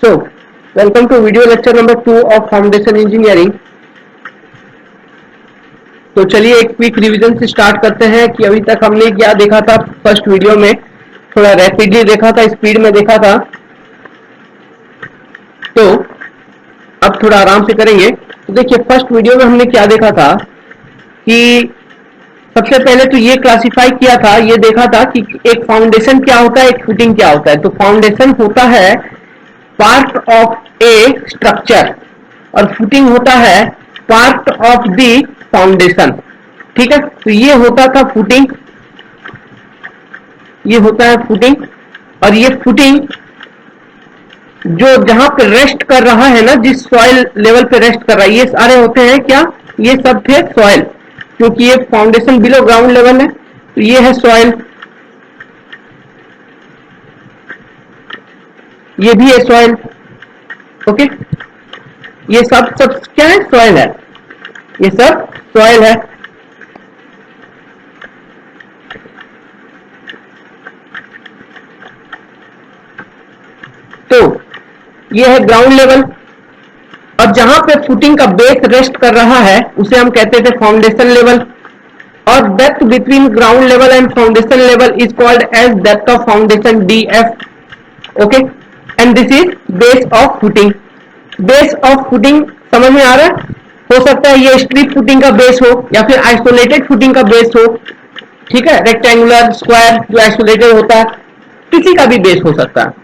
So, welcome to video lecture number 2 of foundation engineering. तो चलिए एक क्विक रिवीजन से स्टार्ट करते हैं कि अभी तक हमने क्या देखा था। फर्स्ट वीडियो में थोड़ा रैपिडली देखा था, स्पीड में देखा था, तो अब थोड़ा आराम से करेंगे। तो देखिए फर्स्ट वीडियो में हमने क्या देखा था कि सबसे पहले तो ये क्लासिफाई किया था, ये देखा था कि एक फाउंडेशन क्या होता है, एक फुटिंग क्या होता है। तो फाउंडेशन होता है पार्ट ऑफ ए स्ट्रक्चर और फुटिंग होता है पार्ट ऑफ द फाउंडेशन। ठीक है, तो ये होता था फुटिंग, ये होता है फुटिंग, और ये फुटिंग जो जहां पे रेस्ट कर रहा है ना, जिस सॉइल लेवल पे रेस्ट कर रहा है, ये सारे होते हैं क्या, ये सब थे सॉइल, क्योंकि ये फाउंडेशन बिलो ग्राउंड लेवल है। तो ये है सॉइल, ये भी है सॉइल। ओके, ये सब क्या है, सॉइल है, ये सब सॉइल है। तो ये है ग्राउंड लेवल, और जहां पे फुटिंग का बेस रेस्ट कर रहा है उसे हम कहते थे फाउंडेशन लेवल। और depth between ground level and foundation level is called as depth of foundation DF। Okay, and this is base of footing. Base of footing समझ में आ रहा है? हो सकता है ये स्ट्रिप फुटिंग का बेस हो या फिर आइसोलेटेड फुटिंग का बेस हो। ठीक है, रेक्टेंगुलर, स्क्वायर जो आइसोलेटेड होता है, किसी का भी बेस हो सकता है।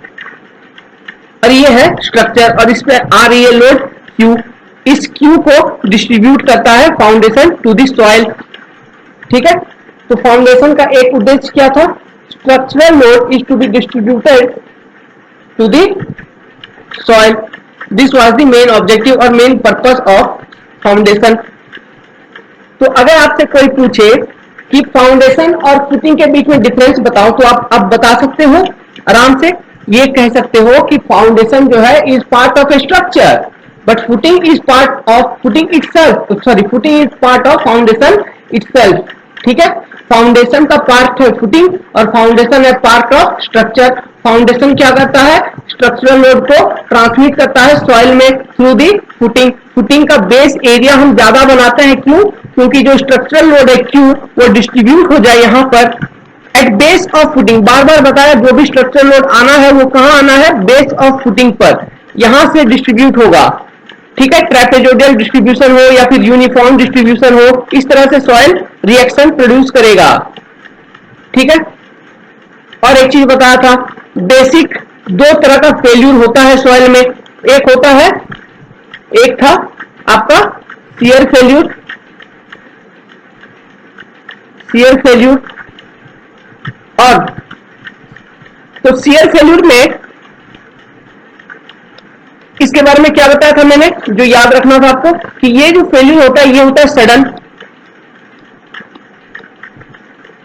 और ये है स्ट्रक्चर, और इस पे आ रही है लोड Q। इस Q को डिस्ट्रीब्यूट करता है फाउंडेशन टू द सॉइल। ठीक है, तो फाउंडेशन का एक उद्देश्य क्या था, structural load is to be distributed to the soil. This was the main objective और मेन पर्पस ऑफ फाउंडेशन। तो अगर आपसे कोई पूछे कि फाउंडेशन और फुटिंग के बीच में डिफरेंस बताओ, तो आप अब बता सकते हो आराम से। ये कह सकते हो कि फाउंडेशन जो है is part of A structure, but footing is part of footing itself, sorry footing is part of foundation itself. ठीक है, फाउंडेशन का पार्ट है फुटिंग और फाउंडेशन है पार्ट ऑफ स्ट्रक्चर। फाउंडेशन क्या करता है, स्ट्रक्चरल लोड को ट्रांसमिट करता है सॉइल में थ्रू दी फुटिंग। फुटिंग का बेस एरिया हम ज्यादा बनाते हैं, क्यों? क्योंकि जो स्ट्रक्चरल लोड है Q वो डिस्ट्रीब्यूट हो जाए यहाँ पर एट बेस ऑफ फुटिंग। बार बार बताया, जो भी स्ट्रक्चरल लोड आना है वो कहाँ आना है, बेस ऑफ फुटिंग पर, यहां से डिस्ट्रीब्यूट होगा। ठीक है, ट्रेपेजोइडल डिस्ट्रीब्यूशन हो या फिर यूनिफॉर्म डिस्ट्रीब्यूशन हो, इस तरह से सॉइल रिएक्शन प्रोड्यूस करेगा। ठीक है, और एक चीज बताया था, बेसिक दो तरह का फेल्यूर होता है सॉइल में। एक होता है, एक था आपका शियर फेल्यूर, शियर फेल्यूर। और तो शियर फेल्यूर में इसके बारे में क्या बताया था मैंने, जो याद रखना था आपको, कि ये जो फेल्यूर होता है ये होता है सडन।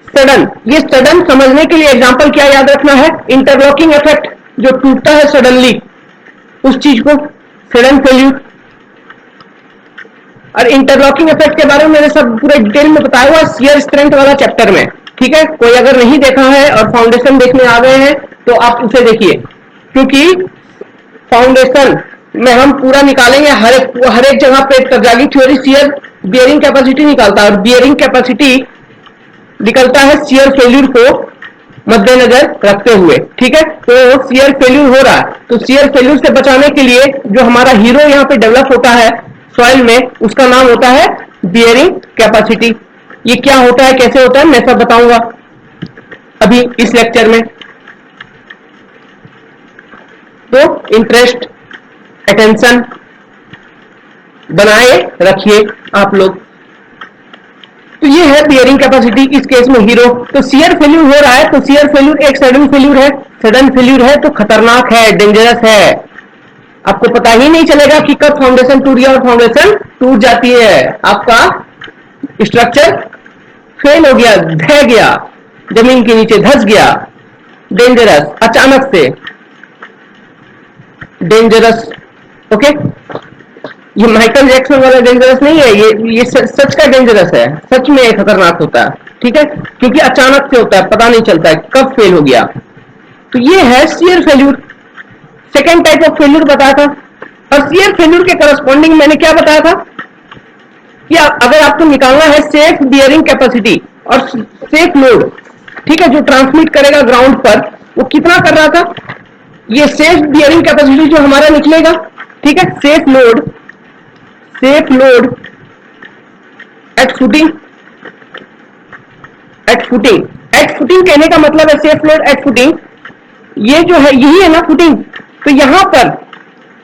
सडन, ये सडन समझने के लिए एग्जांपल क्या याद रखना है, इंटरलॉकिंग इफेक्ट, जो टूटता है सडनली, उस चीज को सडन फेल्यूर। और इंटरलॉकिंग इफेक्ट के बारे में मैंने सब पूरे डिटेल में बताया हुआ शियर स्ट्रेंथ वाला चैप्टर में। ठीक है, कोई अगर नहीं देखा है और फाउंडेशन देखने आ गए हैं तो आप उसे देखिए, क्योंकि फाउंडेशन में हम पूरा निकालेंगे हर एक जगह पे। तर्जागी थ्योरी शियर बियरिंग कैपेसिटी निकालता है, और बियरिंग कैपेसिटी निकलता है शियर फेल्यूर को मद्देनजर रखते हुए। ठीक है, तो शियर फेल्यूर हो रहा है, तो शियर फेल्यूर से बचाने के लिए जो हमारा हीरो यहाँ पे डेवलप होता है सॉइल में, उसका नाम होता है बियरिंग कैपेसिटी। ये क्या होता है, कैसे होता है, मैं सब बताऊंगा अभी इस लेक्चर में। तो इंटरेस्ट, अटेंशन बनाए रखिए आप लोग। तो ये है बियरिंग कैपेसिटी, इस केस में हीरो। तो शियर फेल्यूर हो रहा है, तो शियर फेल्यूर एक सडन फेल्यूर है। सडन फेल्यूर है तो खतरनाक है, डेंजरस है। आपको पता ही नहीं चलेगा कि कब फाउंडेशन टूट गया, और फाउंडेशन टूट जाती है, आपका स्ट्रक्चर फेल हो गया, ढह गया, जमीन के नीचे धंस गया। डेंजरस, अचानक से डेंजरस। ओके, ये माइकल जैक्सन वाला डेंजरस नहीं है, ये सच का डेंजरस है, सच में खतरनाक होता है। ठीक है, क्योंकि अचानक से होता है, पता नहीं चलता है कब फेल हो गया। तो ये है shear failure. Second second type of failure बताया था। और शियर फेल्यूर के करस्पॉन्डिंग मैंने क्या बताया था कि अगर आपको निकालना है सेफ बियरिंग कैपेसिटी और सेफ लोड, ठीक है, जो ट्रांसमिट करेगा ग्राउंड पर, वो कितना कर रहा था, ये सेफ बियरिंग कैपेसिटी जो हमारा निकलेगा, ठीक है, सेफ लोड एट फुटिंग कहने का मतलब है सेफ लोड एट फुटिंग, ये जो है यही है ना फुटिंग। तो यहां पर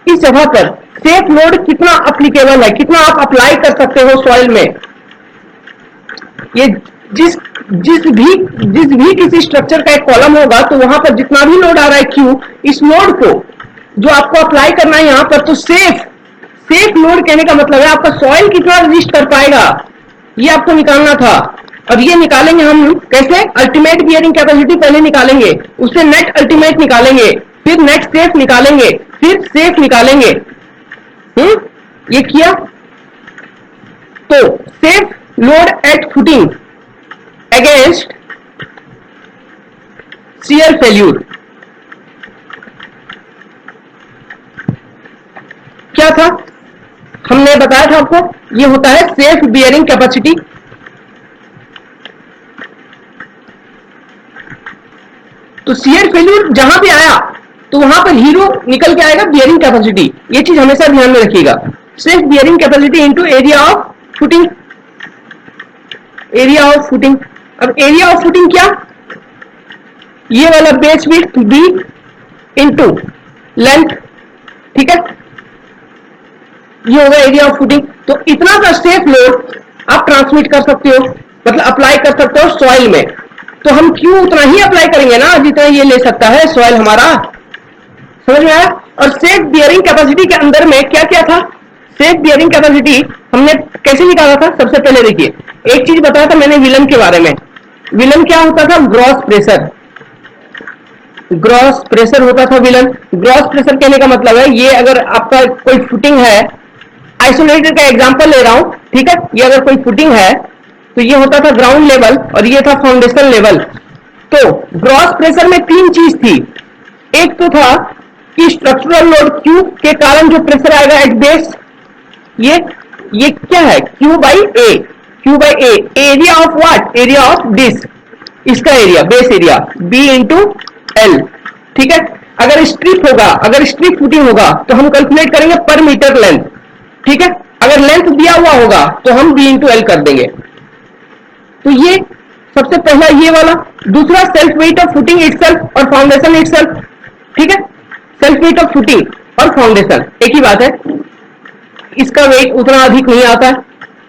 इस जगह पर सेफ लोड कितना अप्लीकेबल है, कितना आप अप्लाई कर सकते हो सॉइल में। ये जिस भी किसी स्ट्रक्चर का एक कॉलम होगा तो वहां पर जितना भी लोड आ रहा है क्यू, इस लोड को जो आपको अप्लाई करना है यहां पर, तो सेफ लोड कहने का मतलब है आपका सॉइल कितना रेजिस्ट कर पाएगा, ये आपको निकालना था। और ये निकालेंगे हम कैसे, अल्टीमेट बियरिंग कैपेसिटी पहले निकालेंगे, उससे नेट अल्टीमेट निकालेंगे, फिर नेट सेफ निकालेंगे, फिर सेफ निकालेंगे। ये किया तो safe load at footing against shear failure क्या था, हमने बताया था आपको, ये होता है सेफ बियरिंग कैपेसिटी। तो शियर फेल्यूर जहां भी आया तो वहां पर हीरो निकल के आएगा बियरिंग कैपेसिटी, ये चीज हमेशा ध्यान में रखिएगा। Safe bearing capacity into area of footing, area of footing. अब एरिया ऑफ फुटिंग क्या, ये वाला base width B into length, ठीक है, ये होगा एरिया ऑफ फुटिंग। तो इतना का सेफ लोड आप ट्रांसमिट कर सकते हो, मतलब अप्लाई कर सकते हो सॉइल में। तो हम क्यों उतना ही अप्लाई करेंगे ना जितना ये ले सकता है सॉइल हमारा, समझ में आया। और सेफ बियरिंग कैपेसिटी के अंदर में क्या क्या था, सेफ बियरिंग कैपेसिटी हमने कैसे निकाला था, सबसे पहले देखिए एक चीज बताया था मैंने विलन के बारे में। विलन क्या होता था, ग्रॉस प्रेशर होता था विलन। ग्रॉस प्रेशर कहने का मतलब है, ये अगर आपका कोई फुटिंग है, आइसोलेटेड का एग्जांपल ले रहा हूं, ठीक है, ये अगर कोई फुटिंग है तो ये होता था ग्राउंड लेवल और ये था फाउंडेशन लेवल। तो ग्रॉस प्रेशर में तीन चीज थी, एक तो था कि स्ट्रक्चरल लोड क्यू के कारण जो प्रेशर आएगा एट बेस, ये क्या है, Q by A, area of what, area of this, इसका area base area B into L, ठीक है। अगर स्ट्रिप फुटिंग होगा तो हम कैलकुलेट करेंगे पर मीटर लेंथ, ठीक है। अगर लेंथ दिया हुआ होगा तो हम बी इंटू एल कर देंगे। तो ये सबसे पहला ये वाला। दूसरा self weight of footing itself और फाउंडेशन इटसेल्फ, ठीक है, सेल्फ वेट ऑफ फुटिंग और फाउंडेशन एक ही बात है, इसका वेट उतना अधिक नहीं आता है।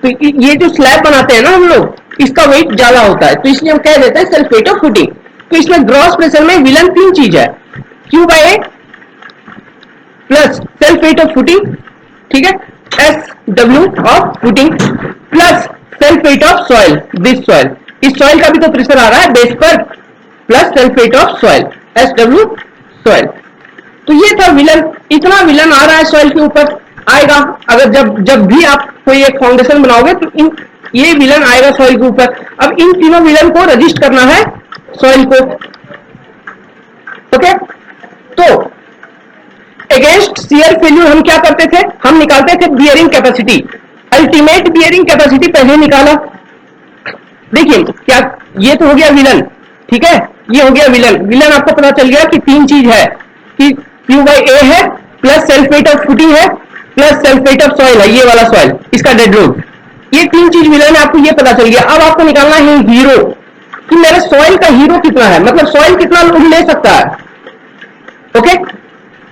तो ये जो स्लैब बनाते हैं ना हम लोग, इसका वेट ज्यादा होता है, तो इसलिए हम कह देते हैं सेल्फ वेट ऑफ फुटिंग। तो इसमें ग्रॉस प्रेशर में विलन तीन चीज है, Q by A plus self weight of footing, ठीक है, S W of footing plus self weight of soil, this soil, इस सॉइल का भी तो प्रेशर आ रहा है बेस पर, plus self weight of soil, S W soil. तो ये था विलन, इतना विलन आ रहा है सॉइल के ऊपर आएगा। अगर जब भी आप कोई एक फाउंडेशन बनाओगे तो ये विलन आएगा सॉइल के ऊपर। अब इन तीनों विलन को रजिस्ट करना है सॉइल को, ओके। तो अगेंस्ट शियर फेल्यूर हम क्या करते थे, हम निकालते थे bearing capacity, ultimate bearing capacity पहले निकाला। देखिए क्या, ये तो हो गया विलन, ठीक है, ये हो गया विलन आपको पता चल गया कि तीन चीज है कि क्यू बाई ए है plus self weight of footing है plus self weight of soil है, ये वाला सॉइल, इसका डेड लोड, ये तीन चीज विलन है, आपको ये पता चल गया। अब आपको निकालना है हीरो, कि मेरे सॉइल का हीरो कितना है, मतलब सॉइल कितना लोड ले सकता है, ओके,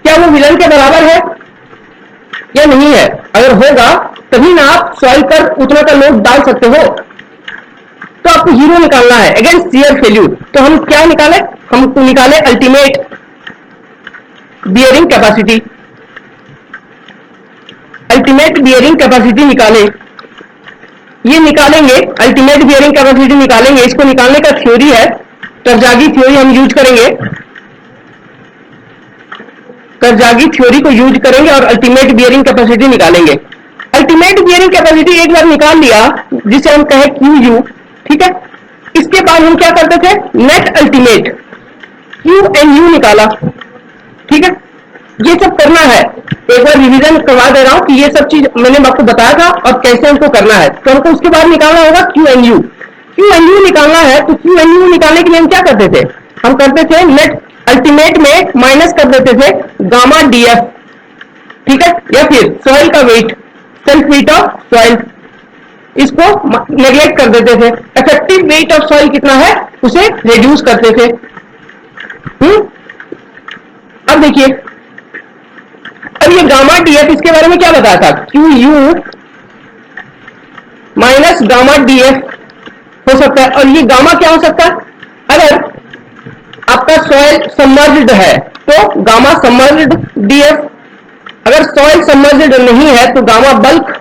क्या वो विलन के बराबर है या नहीं है। अगर होगा तभी ना आप सॉइल पर उतना का लोड डाल सकते हो। तो आपको हीरो निकालना है अगेंस्ट शियर फेल्यूर। तो हम क्या निकाले, हमको निकाले ultimate bearing capacity, ultimate bearing capacity निकाले, ये निकालेंगे अल्टीमेट बियरिंग कैपेसिटी निकालेंगे। इसको निकालने का थ्योरी है, कर्जागी थ्योरी हम यूज करेंगे, कर्जागी थ्योरी को यूज करेंगे और अल्टीमेट बियरिंग कैपेसिटी निकालेंगे। अल्टीमेट बियरिंग कैपेसिटी एक बार निकाल लिया, जिसे हम कहे क्यू यू, ठीक है। इसके बाद हम क्या करते थे, net ultimate Q N U निकाला, ठीक है। ये सब करना है, एक बार रिवीजन करवा दे रहा हूं कि ये सब चीज मैंने आपको बताया था और कैसे हमको करना है। तो हमको उसके बाद निकालना होगा Q N U. Q N U निकालना है तो क्यू एन यू निकालने के लिए हम क्या करते थे, हम करते थे नेट अल्टीमेट में माइनस कर देते थे गामा डी एफ, ठीक है, या फिर सॉइल का weight, self weight of soil, इसको नेग्लेक्ट कर देते थे। इफेक्टिव वेट ऑफ सॉइल कितना है उसे रिड्यूस करते थे। अब देखिए, अब ये गामा डी एफ, इसके बारे में क्या बताया था, Q U minus gamma D F हो सकता है। और ये गामा क्या हो सकता है, अगर आपका सॉइल सबमर्ज्ड है तो गामा सबमर्ज्ड डी एफ, अगर सॉइल सबमर्ज्ड नहीं है तो गामा बल्क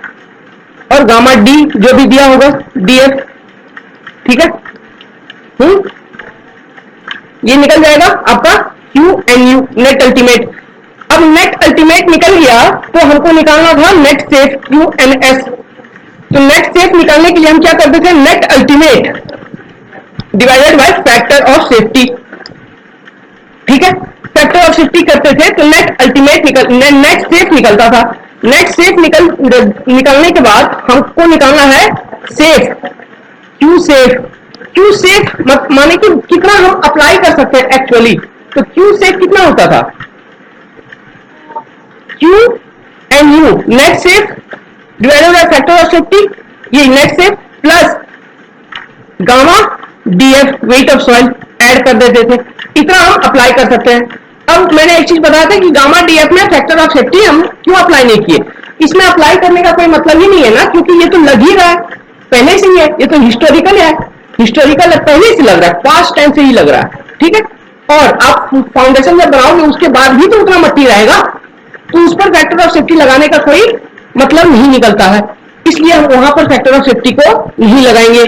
और गामा डी जो भी दिया होगा डी एफ, ठीक है। ये निकल जाएगा आपका Q N U net ultimate. अब नेट अल्टीमेट निकल गया तो हमको निकालना था net safe Q N S. तो नेट सेफ निकालने के लिए हम क्या करते थे, net ultimate divided by factor of safety, ठीक है, फैक्टर ऑफ सेफ्टी करते थे तो नेट अल्टीमेट नेट सेफ निकलता था। नेट सेफ निकलने के बाद हमको निकालना है safe, Q safe. Q safe माने कि कितना हम अप्लाई कर सकते हैं एक्चुअली, तो क्यू सेफ कितना होता था, Q N U net safe divided by factor of safety, ये net safe plus gamma D F weight of soil add कर देते थे, इतना हम अप्लाई कर सकते हैं। अब मैंने एक चीज बताया था कि गामा डी एफ में फैक्टर ऑफ सेफ्टी हम क्यों अप्लाई नहीं किए, इसमें अप्लाई करने का कोई मतलब ही नहीं है ना, क्योंकि ये तो लग ही रहा है पहले से ही है, ये तो हिस्टोरिकल है, हिस्टोरिकल पहले से लग रहा है, पास्ट टाइम से ही लग रहा है, ठीक है। और आप फाउंडेशन जब बनाओगे उसके बाद भी तो उतना मट्टी रहेगा, तो उस पर फैक्टर ऑफ सेफ्टी लगाने का कोई मतलब नहीं निकलता है, इसलिए हम वहां पर फैक्टर ऑफ सेफ्टी को नहीं लगाएंगे।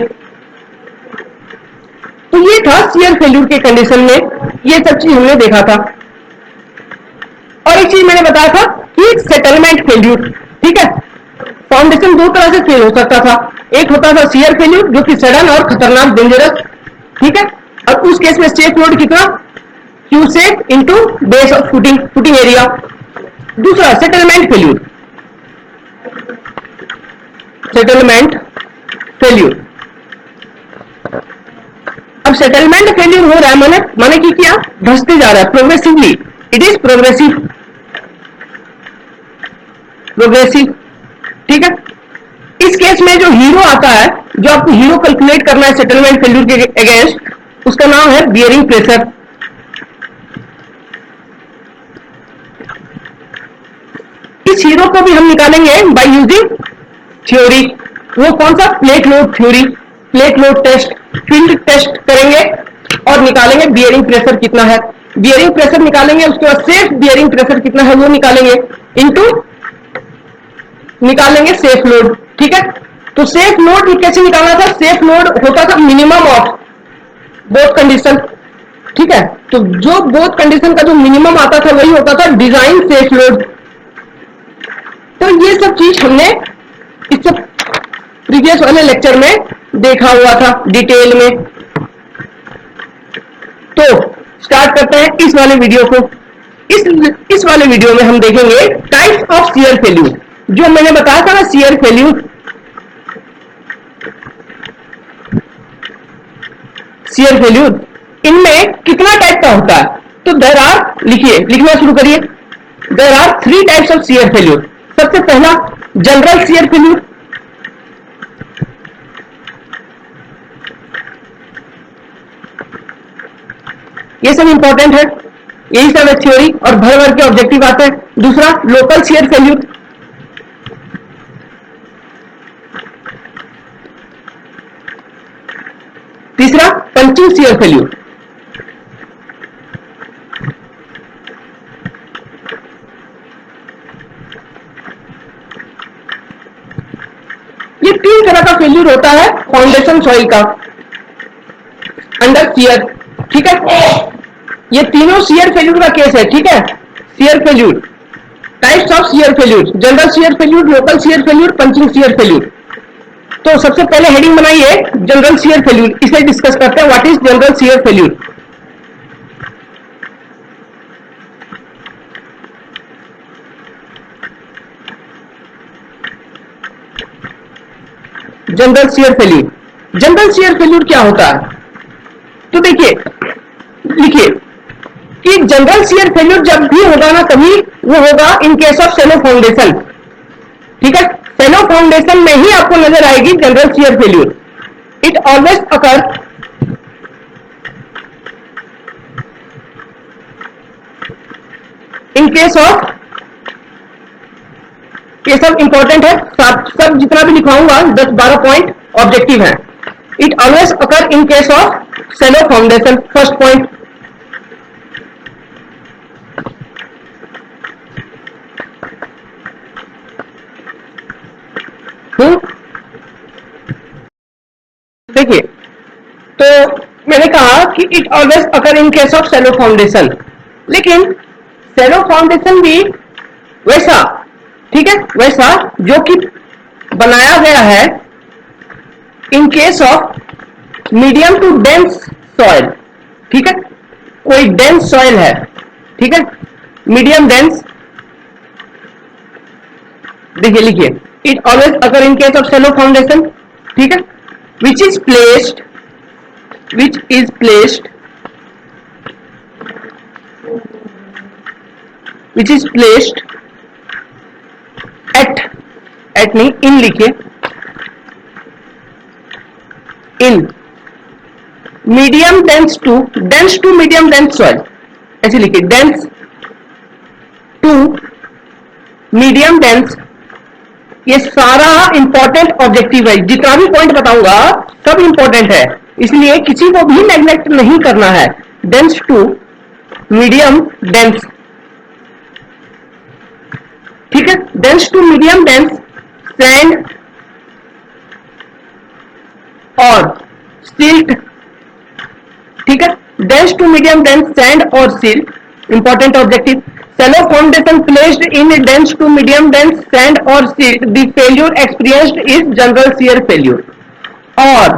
तो ये था शियर फेल्यूर के कंडीशन में, ये सब चीज हमने देखा था। और एक चीज मैंने बताया था कि सेटलमेंट फेल्यूर, ठीक है, फाउंडेशन दो तरह से फेल हो सकता था, एक होता था शियर फेल्यूर जो कि सडन और खतरनाक डेंजरस, ठीक है, और उस केस में सेफ लोड कितना, Q safe into base of footing area. दूसरा सेटलमेंट फेल्यूर, सेटलमेंट फेल्यूर। अब सेटलमेंट फेल्यूर हो रहा है माने कि क्या, धंसते जा रहा है प्रोग्रेसिवली, इट इज प्रोग्रेसिव, ठीक है। इस केस में जो हीरो आता है, जो आपको हीरो कैलकुलेट करना है सेटलमेंट फेल्यूर के अगेंस्ट, उसका नाम है बियरिंग प्रेशर। इस हीरो को भी हम निकालेंगे बाय यूजिंग थ्योरी। वो कौन सा, plate load theory, plate load test, field test करेंगे और निकालेंगे बियरिंग प्रेशर कितना है, बियरिंग प्रेशर निकालेंगे, उसके बाद सेफ बियरिंग प्रेशर कितना है वो निकालेंगे, इनटू निकालेंगे सेफ लोड, ठीक है। तो सेफ लोड कैसे निकालना था, सेफ लोड होता था मिनिमम ऑफ बोथ कंडीशन, ठीक है। तो जो बोथ कंडीशन का जो मिनिमम आता था वही होता था डिजाइन सेफ लोड। तो ये सब चीज हमने इस प्रीवियस वाले लेक्चर में देखा हुआ था डिटेल में। तो स्टार्ट करते हैं इस वाले वीडियो को। इस वाले वीडियो में हम देखेंगे टाइप्स ऑफ शियर फेल्यूर। जो मैंने बताया था ना शियर फेल्यूर, शियर फेल्यूर इनमें कितना टाइप का होता है, तो देयर आर, लिखना शुरू करिए, there are 3 types of shear failure. सबसे पहला जनरल शियर फेल्यूर, ये सब इंपॉर्टेंट है, यही सब है थ्योरी और भर भर के ऑब्जेक्टिव आते हैं। दूसरा लोकल शियर फेल्यूर, तीसरा पंचिंग शियर फेल्यूर। ये 3 तरह का फेल्यूर होता है फाउंडेशन सॉइल का अंडर शियर, ठीक है। ये तीनों शियर फेल्यूर का केस है, ठीक है। Shear failure, types of shear failure, general shear failure, local shear failure, punching shear failure. तो सबसे पहले हेडिंग बनाइए जनरल शियर फेल्यूर, इसे डिस्कस करते हैं। What is general shear failure. General shear failure. General shear failure क्या होता है? तो देखिए, लिखिए कि जनरल शियर फेल्यूर जब भी होगा ना, कभी वो होगा इन केस ऑफ शैलो फाउंडेशन। ठीक है, शैलो फाउंडेशन में ही आपको नजर आएगी general shear failure. It always occur in case of, ये सब इंपॉर्टेंट है, सब जितना भी लिखवाऊंगा 10-12 पॉइंट ऑब्जेक्टिव है। It always occur in case of shallow foundation, first point. देखिए, तो मैंने कहा कि it always occur in case of shallow foundation, लेकिन शैलो फाउंडेशन भी वैसा, ठीक है, वैसा जो कि बनाया गया है in case of medium to dense soil. ठीक है, कोई डेंस सॉइल है, ठीक है, मीडियम डेंस। देखिए, लिखिए, it always occur in case of shallow foundation, ठीक है, which is placed at नहीं, in लिखिए, in medium dense to medium dense soil, ऐसे लिखिए, dense to medium dense। ये सारा इंपॉर्टेंट ऑब्जेक्टिव है, जितना भी पॉइंट बताऊंगा सब इंपॉर्टेंट है, इसलिए किसी को भी नेग्लेक्ट नहीं करना है। डेंस टू मीडियम डेंस, ठीक है, dense to medium dense sand और सिल्ट। ठीक है, dense to medium dense sand और silt, important objective. Shallow foundation placed in dense to medium dense sand और silt, the failure experienced is general shear failure. और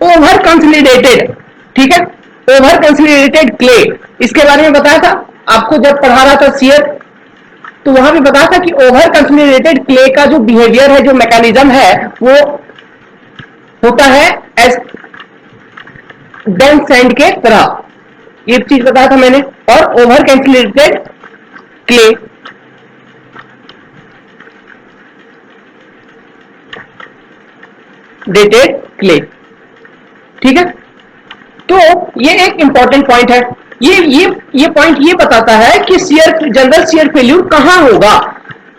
over consolidated, ठीक है, over consolidated clay, इसके बारे में बताया था आपको जब पढ़ा रहा था शियर, तो वहां भी बताया था कि ओवर कंसोलिडेटेड क्ले का जो बिहेवियर है, जो मैकेनिज्म है, वो होता है एज डेंस सैंड के तरह, ये चीज बताया था मैंने। और over consolidated clay, dated clay, ठीक है। तो ये एक इंपॉर्टेंट पॉइंट है, ये पॉइंट ये बताता है कि जनरल शियर फेल्यूर कहां होगा।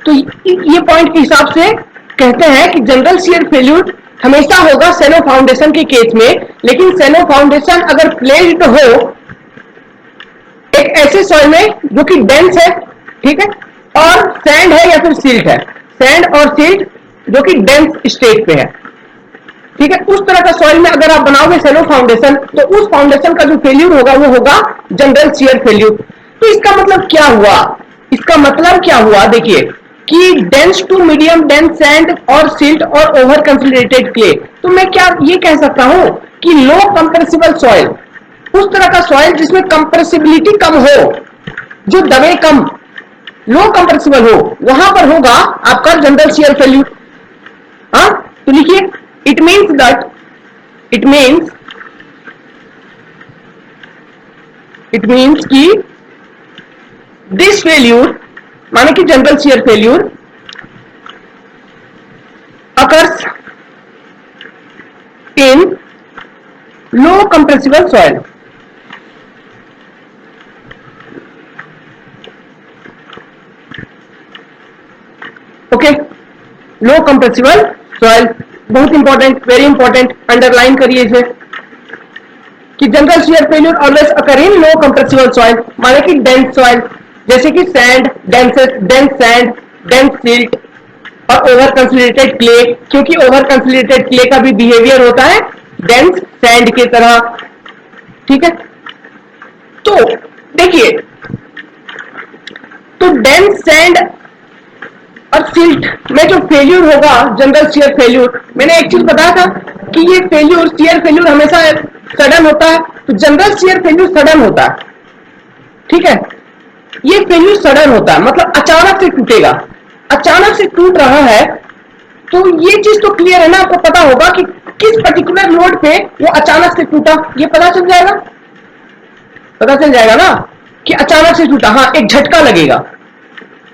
तो ये पॉइंट के हिसाब से कहते हैं कि जनरल शियर फेल्यूर हमेशा होगा शैलो फाउंडेशन के केस में, लेकिन शैलो फाउंडेशन अगर प्लेस्ड हो एक ऐसे सॉइल में जो कि डेंस है, ठीक है, और सैंड है या फिर सिल्ट है, सैंड और सिल्ट जो कि डेंस स्टेट पे है, ठीक है, उस तरह का सॉइल में अगर आप बनाओगे शैलो फाउंडेशन, तो उस फाउंडेशन का जो फेल्यूर होगा वो होगा जनरल शियर फेल्यूर। तो इसका मतलब क्या हुआ? इसका मतलब क्या हुआ, देखिए कि dense to medium dense sand और सिल्ट और ओवर कंसोलिडेटेड क्ले, तो मैं क्या ये कह सकता हूं कि लो कंप्रेसिबल सॉइल, उस तरह का सॉइल जिसमें कंप्रेसिबिलिटी कम हो, जो दबे कम, लो कंप्रेसिबल हो, वहां पर होगा आपका जनरल शियर फेल्यूर। हाँ, तो लिखिए, it means कि this failure, माने कि general shear failure occurs in low compressible soil। Okay, low compressible soil, बहुत इंपॉर्टेंट, वेरी इंपॉर्टेंट, अंडरलाइन करिए इसे कि जनरल शियर फेल्यूर ऑलवेज अकर इन लो कंप्रेसिबल सॉइल, माने कि डेंस सॉइल, जैसे कि sand, dense sand, dense silt और ओवर कंसोलिडेटेड क्ले, क्योंकि ओवर कंसोलिडेटेड क्ले का भी बिहेवियर होता है डेंस सैंड की तरह, ठीक है। तो देखिए, तो डेंस सैंड और सिल्ट में जो फेल्यूर होगा जनरल शियर फेल्यूर, मैंने एक चीज बताया था कि ये फेल्यूर, शियर फेल्यूर हमेशा सडन होता है, तो जनरल शियर फेल्यूर सडन होता है, ठीक है, ये फेल्यूर सडन होता है, मतलब अचानक से टूटेगा, अचानक से टूट रहा है, तो ये चीज तो क्लियर है ना, आपको पता होगा कि किस पर्टिकुलर लोड पे वो अचानक से टूटा, ये पता चल जाएगा, पता चल जाएगा ना कि अचानक से टूटा। हाँ, एक झटका लगेगा,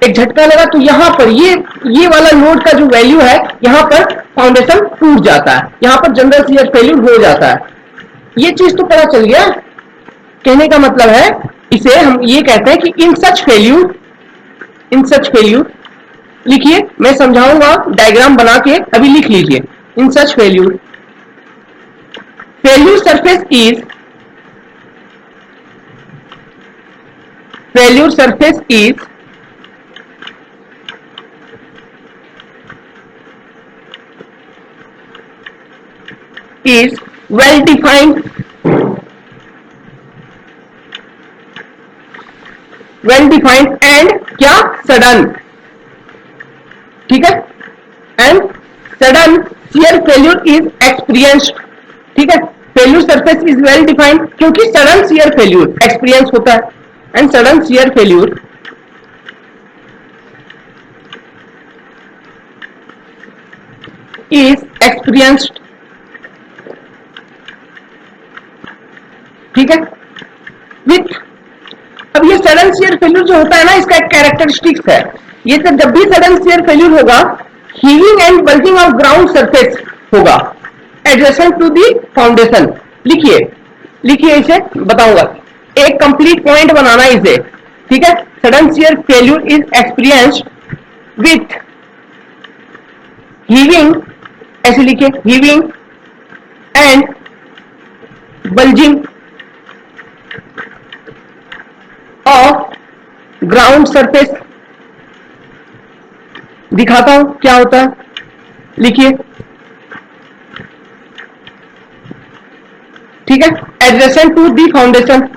एक झटका लगा तो यहां पर ये वाला लोड का जो वैल्यू है, यहां पर फाउंडेशन टूट जाता है, यहां पर जनरल शियर फेल्यूर हो जाता है। ये चीज तो पता चल गया। कहने का मतलब है, इसे हम ये कहते हैं कि इन सच फेल्यूर लिखिए, मैं समझाऊंगा डायग्राम बना के, अभी लिख लीजिए। In such failure surface is well defined and क्या सडन, ठीक है, and sudden shear failure is experienced, ठीक है। Failure surface is well defined क्योंकि सडन शियर फेल्यूर एक्सपीरियंस होता है, and sudden shear failure is experienced, ठीक है, विथ। अब ये सडन शियर फेल्यूर जो होता है ना, इसका एक कैरेक्टरिस्टिक्स है, ये तो जब भी सडन शियर फेल्यूर होगा, heaving and bulging of ground surface होगा एडजेसेंट टू दी फाउंडेशन। लिखिए इसे बताऊंगा, एक कंप्लीट पॉइंट बनाना इसे, ठीक है। Sudden shear failure is experienced with heaving, ऐसे लिखिए, heaving and bulging of ground surface. दिखाता हूं क्या होता है, लिखिए, ठीक है, एडजेसेंट टू दी फाउंडेशन।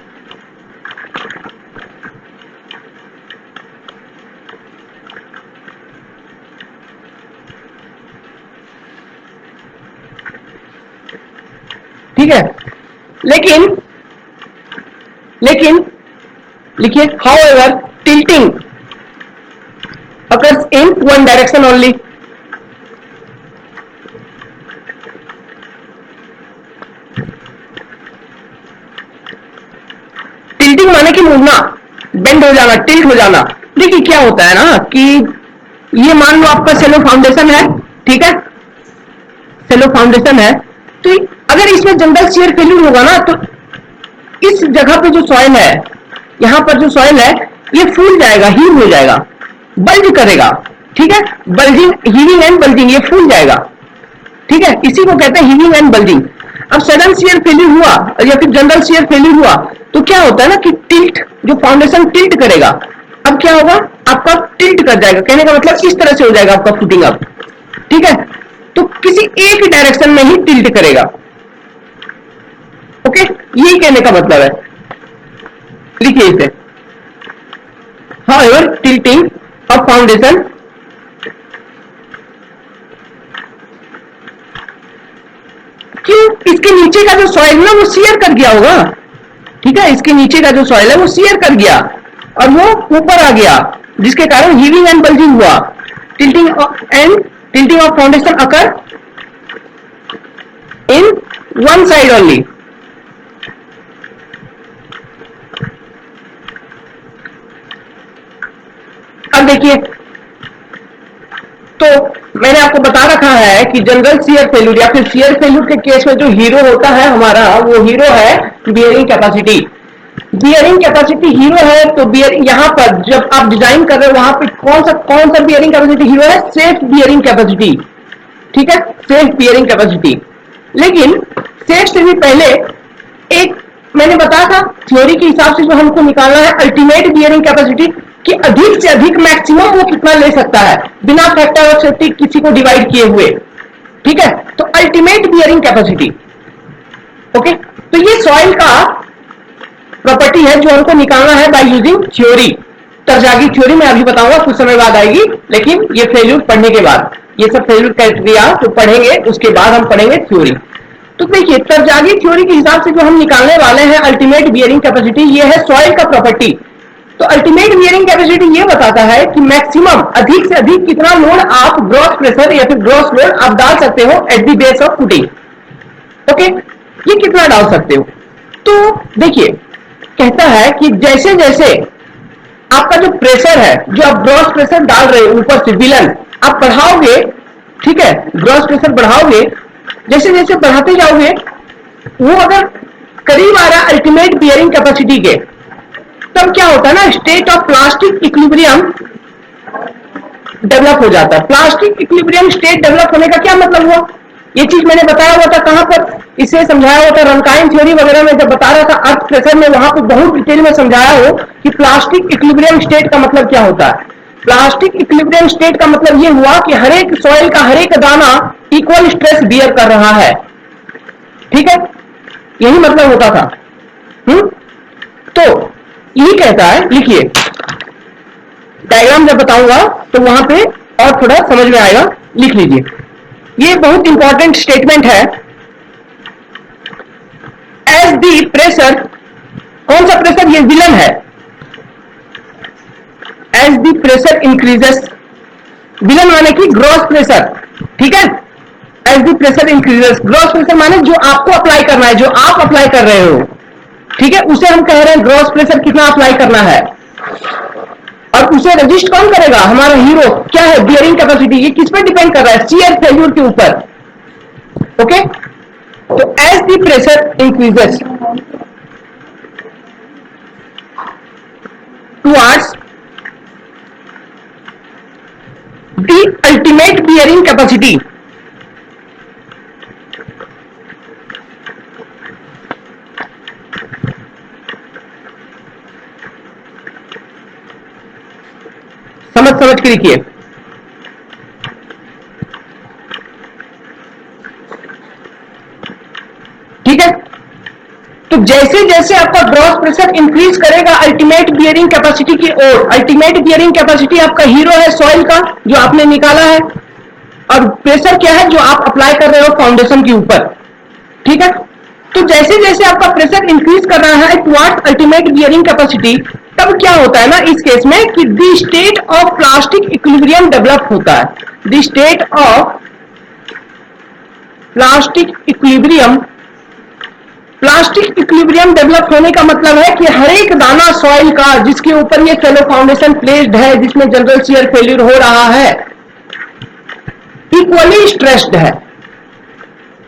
ठीक है, लेकिन लिखिए, however tilting occurs in one direction only, tilting माने कि मुड़ना, बेंड हो जाना, टिल्ट हो जाना। देखिए क्या होता है ना कि ये मान लो आपका सेलो फाउंडेशन है, ठीक है, सेलो फाउंडेशन है, तो अगर इसमें जनरल शियर फेल्यूर होगा ना, तो इस जगह पे जो सॉइल है, यहां पर जो सॉइल है, ये फूल जाएगा, हीव हो जाएगा, बल्ज करेगा, ठीक है, बल्जिंग, हीविंग एंड बल्जिंग, ये फूल जाएगा, ठीक है, इसी को कहते हैं हीविंग एंड बल्जिंग। अब सडन शियर फेल्यूर हुआ या फिर जनरल शियर फेल्यूर हुआ तो क्या होता है ना कि टिल्ट, जो फाउंडेशन टिल्ट करेगा, अब क्या होगा, आपका टिल्ट कर जाएगा, कहने का मतलब इस तरह से हो जाएगा आपका फुटिंग अप, ठीक है, तो किसी एक डायरेक्शन में ही टिल्ट करेगा, ओके, यही कहने का मतलब है। लिखिए इसे, however tilting of foundation क्यों, इसके नीचे का जो सॉइल ना वो शियर कर गया होगा, ठीक है, इसके नीचे का जो सॉइल है वो शियर कर गया और वो ऊपर आ गया, जिसके कारण हीविंग एंड बल्जिंग हुआ। Tilting of foundation occur in one side only. अब देखिए, तो मैंने आपको बता रखा है कि जनरल शियर फेल्यूर या फिर शियर फेल्यूर के केस में जो हीरो होता है हमारा, वो हीरो है bearing capacity. Bearing capacity hero है, तो बियरिंग यहां पर जब आप डिजाइन कर रहे हो वहां पे कौन सा बियरिंग कैपेसिटी हीरो है, सेफ बियरिंग कैपेसिटी, ठीक है, सेफ बियरिंग कैपेसिटी। लेकिन सेफ से भी पहले एक मैंने बताया था थ्योरी के हिसाब से जो हमको निकालना है अल्टीमेट बियरिंग कैपेसिटी, कि अधिक से अधिक मैक्सिमम वो कितना ले सकता है बिना फैक्टर ऑफ सेफ्टी किसी को डिवाइड किए हुए, ठीक है, तो अल्टीमेट बियरिंग कैपेसिटी, ओके। तो ये सॉइल का प्रॉपर्टी है जो हमको निकालना है बाय यूजिंग थ्योरी। तरजागी थ्योरी मैं अभी बताऊंगा, कुछ समय बाद आएगी, लेकिन ये फेल्यूर पढ़ने के बाद, ये सब फेल्यूर क्राइटेरिया जो पढ़ेंगे उसके बाद हम पढ़ेंगे थ्योरी। तो देखिए, तरजागी थ्योरी के हिसाब से जो हम निकालने वाले हैं अल्टीमेट बियरिंग कैपेसिटी, ये है सॉइल का प्रॉपर्टी, तो अल्टीमेट बियरिंग कैपेसिटी ये बताता है कि मैक्सिमम अधिक से अधिक कितना लोड आप ग्रॉस प्रेशर या फिर ग्रॉस लोड आप डाल सकते हो at the base of footing. Okay, ये कितना डाल सकते हो? तो देखिए कहता है कि जैसे जैसे आपका जो प्रेशर है, जो आप ग्रॉस प्रेशर डाल रहे हो ऊपर से विलन आप बढ़ाओगे, ठीक है, ग्रॉस प्रेशर बढ़ाओगे, जैसे जैसे बढ़ाते जाओगे वो अगर करीब आ रहा है अल्टीमेट बियरिंग कैपेसिटी के, तब क्या होता है ना, state of plastic equilibrium develop हो जाता है। प्लास्टिक इक्विलिब्रियम स्टेट डेवलप होने का क्या मतलब हुआ? ये चीज मैंने बताया हुआ था कहां पर, इसे समझाया हुआ था रनकाइन थ्योरी वगैरह में जब बता रहा था अर्थ प्रेशर में, वहां पर बहुत डिटेल में समझाया हो कि प्लास्टिक इक्विलिब्रियम स्टेट का मतलब क्या होता है। प्लास्टिक इक्विलिब्रियम स्टेट का मतलब ये हुआ कि हर एक सॉइल का हर एक दाना इक्वल स्ट्रेस बियर कर रहा है, ठीक है, यही मतलब होता था। तो यही कहता है, लिखिए डायग्राम जब बताऊंगा तो वहां पे और थोड़ा समझ में आएगा, लिख लीजिए। ये बहुत इंपॉर्टेंट स्टेटमेंट है। एज दी प्रेशर, कौन सा प्रेशर? ये विलन है। As the pressure increases, villain माने कि ग्रॉस प्रेशर, ठीक है, as the pressure increases, gross pressure माने जो आपको अप्लाई करना है, जो आप अप्लाई कर रहे हो, ठीक है, उसे हम कह रहे हैं ग्रॉस प्रेशर कितना अप्लाई करना है। और उसे रजिस्ट कौन करेगा? हमारा हीरो क्या है? Bearing capacity. ये किस पर डिपेंड कर रहा है? शियर फेल्यूर के ऊपर। ओके, तो as the pressure increases towards the ultimate bearing capacity, समझ के लिखिए। ठीक है, तो जैसे जैसे आपका ग्रॉस प्रेशर इंक्रीज करेगा अल्टीमेट बियरिंग कैपेसिटी की ओर, अल्टीमेट बियरिंग कैपेसिटी आपका हीरो है सॉइल का जो आपने निकाला है, और प्रेशर क्या है? जो आप अप्लाई कर रहे हो फाउंडेशन के ऊपर, ठीक है। तो जैसे जैसे आपका प्रेशर इंक्रीज कर रहा है टुवर्ड्स अल्टीमेट बियरिंग कैपेसिटी, तब क्या होता है ना इस केस में कि the state of plastic equilibrium develop होता है। The state of plastic equilibrium, plastic equilibrium develop होने का मतलब है कि हर एक दाना सॉइल का जिसके ऊपर ये सेलो फाउंडेशन प्लेस्ड है, जिसमें जनरल शियर फेल्यूर हो रहा है, इक्वली स्ट्रेस्ड है।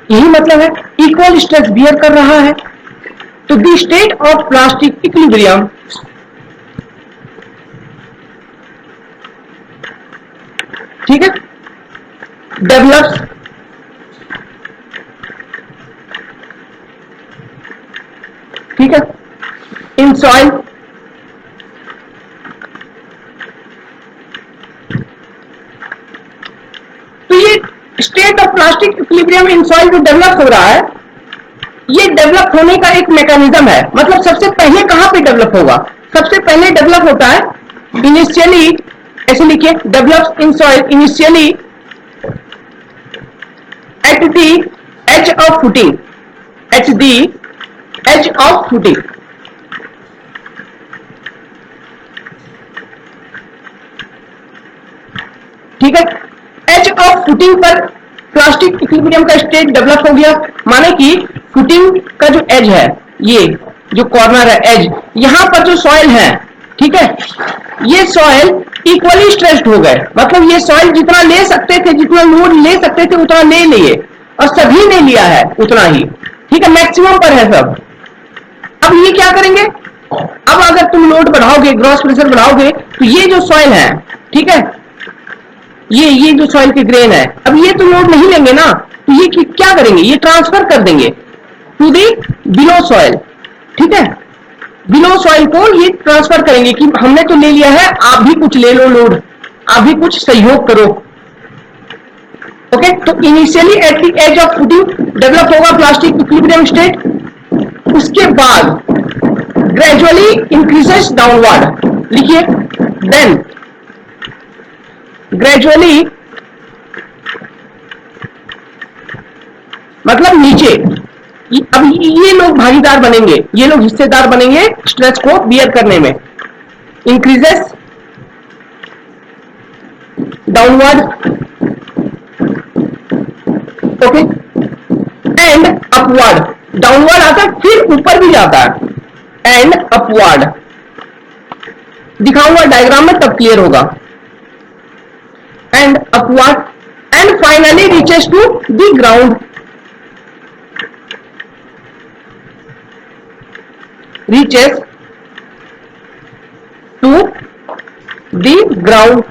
यही मतलब है, इक्वल स्ट्रेस बियर कर रहा है। तो the state of plastic equilibrium ठीक है डेवलप्स ठीक है इन सॉइल, तो ये state of plastic equilibrium in soil जो डेवलप हो रहा है, ये डेवलप होने का एक मैकेनिज्म है। मतलब सबसे पहले कहां पे डेवलप होगा? सबसे पहले डेवलप होता है इनिशियली, ऐसे लिखिए, develops in soil initially at the edge of footing, at the edge of footing, ठीक है। एज ऑफ फुटिंग पर प्लास्टिक इक्विलिब्रियम का स्टेट डेवलप हो गया, माने कि फुटिंग का जो एज है, ये जो कॉर्नर है एज, यहां पर जो सॉइल है, ठीक है, ये सॉइल इक्वली स्ट्रेस्ड हो गए। मतलब ये सॉइल जितना ले सकते थे, जितना लोड ले सकते थे उतना ले लिए, और सभी ने लिया है उतना ही, ठीक है, मैक्सिमम पर है सब। अब ये क्या करेंगे? अब अगर तुम लोड बढ़ाओगे, ग्रॉस प्रेशर बढ़ाओगे, तो ये जो सॉइल है, ठीक है, ये जो सॉइल के ग्रेन है, अब ये तो लोड नहीं लेंगे ना, तो ये क्या करेंगे? ये ट्रांसफर कर देंगे टू दी बिलो सॉइल, ठीक है, बिलो सॉइल को ये ट्रांसफर करेंगे कि हमने तो ले लिया है, आप भी कुछ ले लो लोड, आप भी कुछ सहयोग करो। ओके, तो initially at the edge of footing develop होगा प्लास्टिक इक्विलिब्रियम स्टेट, उसके बाद ग्रेजुअली इंक्रीजेस डाउनवर्ड, लिखिए, देन ग्रेजुअली मतलब नीचे, अब ये लोग भागीदार बनेंगे, ये लोग हिस्सेदार बनेंगे स्ट्रेस को बियर करने में। increases downward, okay, and upward, downward आता है फिर ऊपर भी जाता है, एंड अपवर्ड दिखाऊंगा डायग्राम में तब क्लियर होगा, and upward and finally reaches to the ground, reaches to the ground.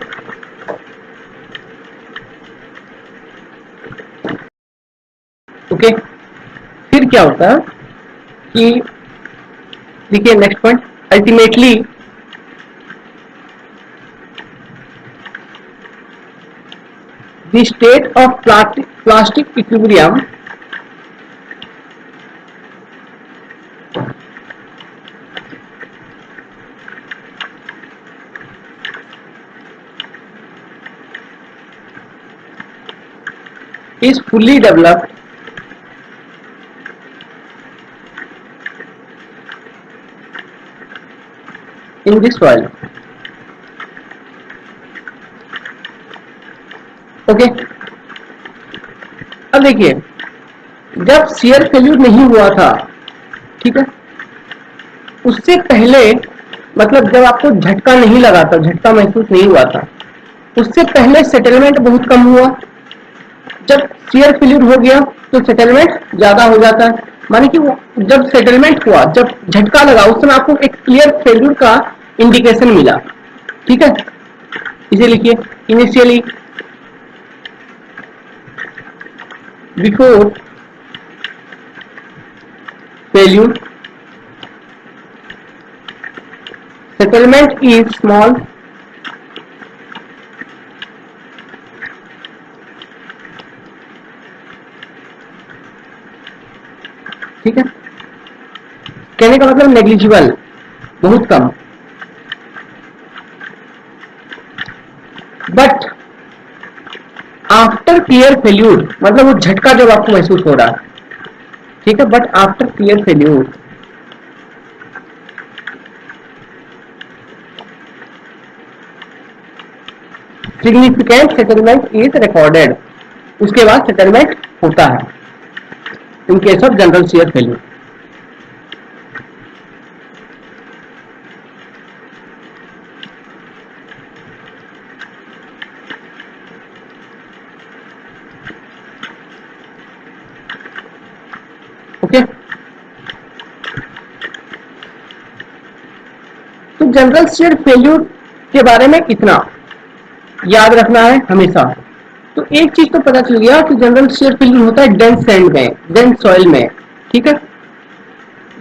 Okay, फिर क्या होता है कि देखिए next point, ultimately the state of plastic equilibrium is fully developed in the soil. Okay, अब देखिए जब शियर फेल्यूर नहीं हुआ था, ठीक है, उससे पहले मतलब जब आपको झटका नहीं लगा था, झटका महसूस नहीं हुआ था, उससे पहले सेटलमेंट बहुत कम हुआ। जब शियर फेल्यूर हो गया तो सेटलमेंट ज्यादा हो जाता है, माने कि जब सेटलमेंट हुआ, जब झटका लगा, उस समय आपको एक क्लियर फेल्यूर का इंडिकेशन मिला, ठीक है। इसे लिखिए, initially before failure settlement is small, ठीक है, कहने का मतलब नेग्लिजिबल, बहुत कम। बट आफ्टर क्लियर फेल्यूर, मतलब वो झटका जब आपको महसूस हो रहा है, ठीक है, but after clear failure significant settlement is recorded, उसके बाद सेटलमेंट होता है in case of general shear failure. Okay, तो जनरल शियर फेल्यूर के बारे में इतना याद रखना है हमेशा। तो एक चीज तो पता चल गया कि जनरल शियर फेल्यूर होता है डेंस सैंड में, डेंस सॉइल में, ठीक है,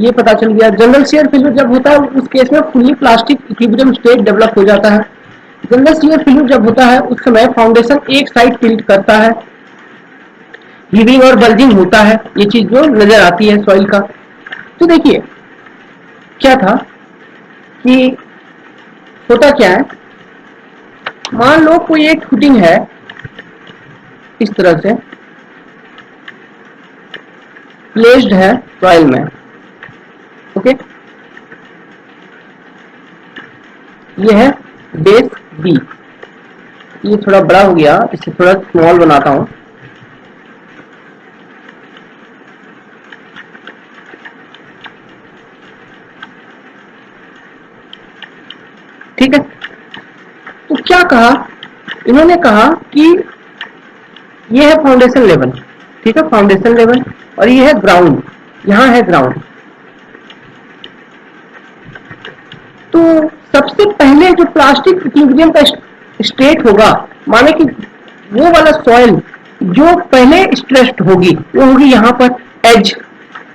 ये पता चल गया। जनरल शियर फेल्यूर जब होता है उस केस में fully plastic equilibrium state develop हो जाता है। जनरल शियर फेल्यूर जब होता है उस समय फाउंडेशन एक साइड टिल्ट करता है, हीविंग और बल्जिंग होता है, ये चीज जो नजर आती है सॉइल का। तो देखिए क्या था कि होता क्या है, मान लो कोई एक फुटिंग है इस तरह से प्लेस्ड है सॉइल में, ओके, ये है बेस बी, ये थोड़ा बड़ा हो गया, इसे थोड़ा स्मॉल बनाता हूं, ठीक है। तो क्या कहा इन्होंने, कहा कि ये है फाउंडेशन लेवल, ठीक है, फाउंडेशन लेवल, और ये है ग्राउंड, यहां है ग्राउंड। तो सबसे पहले जो प्लास्टिक इक्विलिब्रियम का स्टेट होगा, माने कि वो वाला सॉइल जो पहले स्ट्रेस्ड होगी वो होगी यहाँ पर एज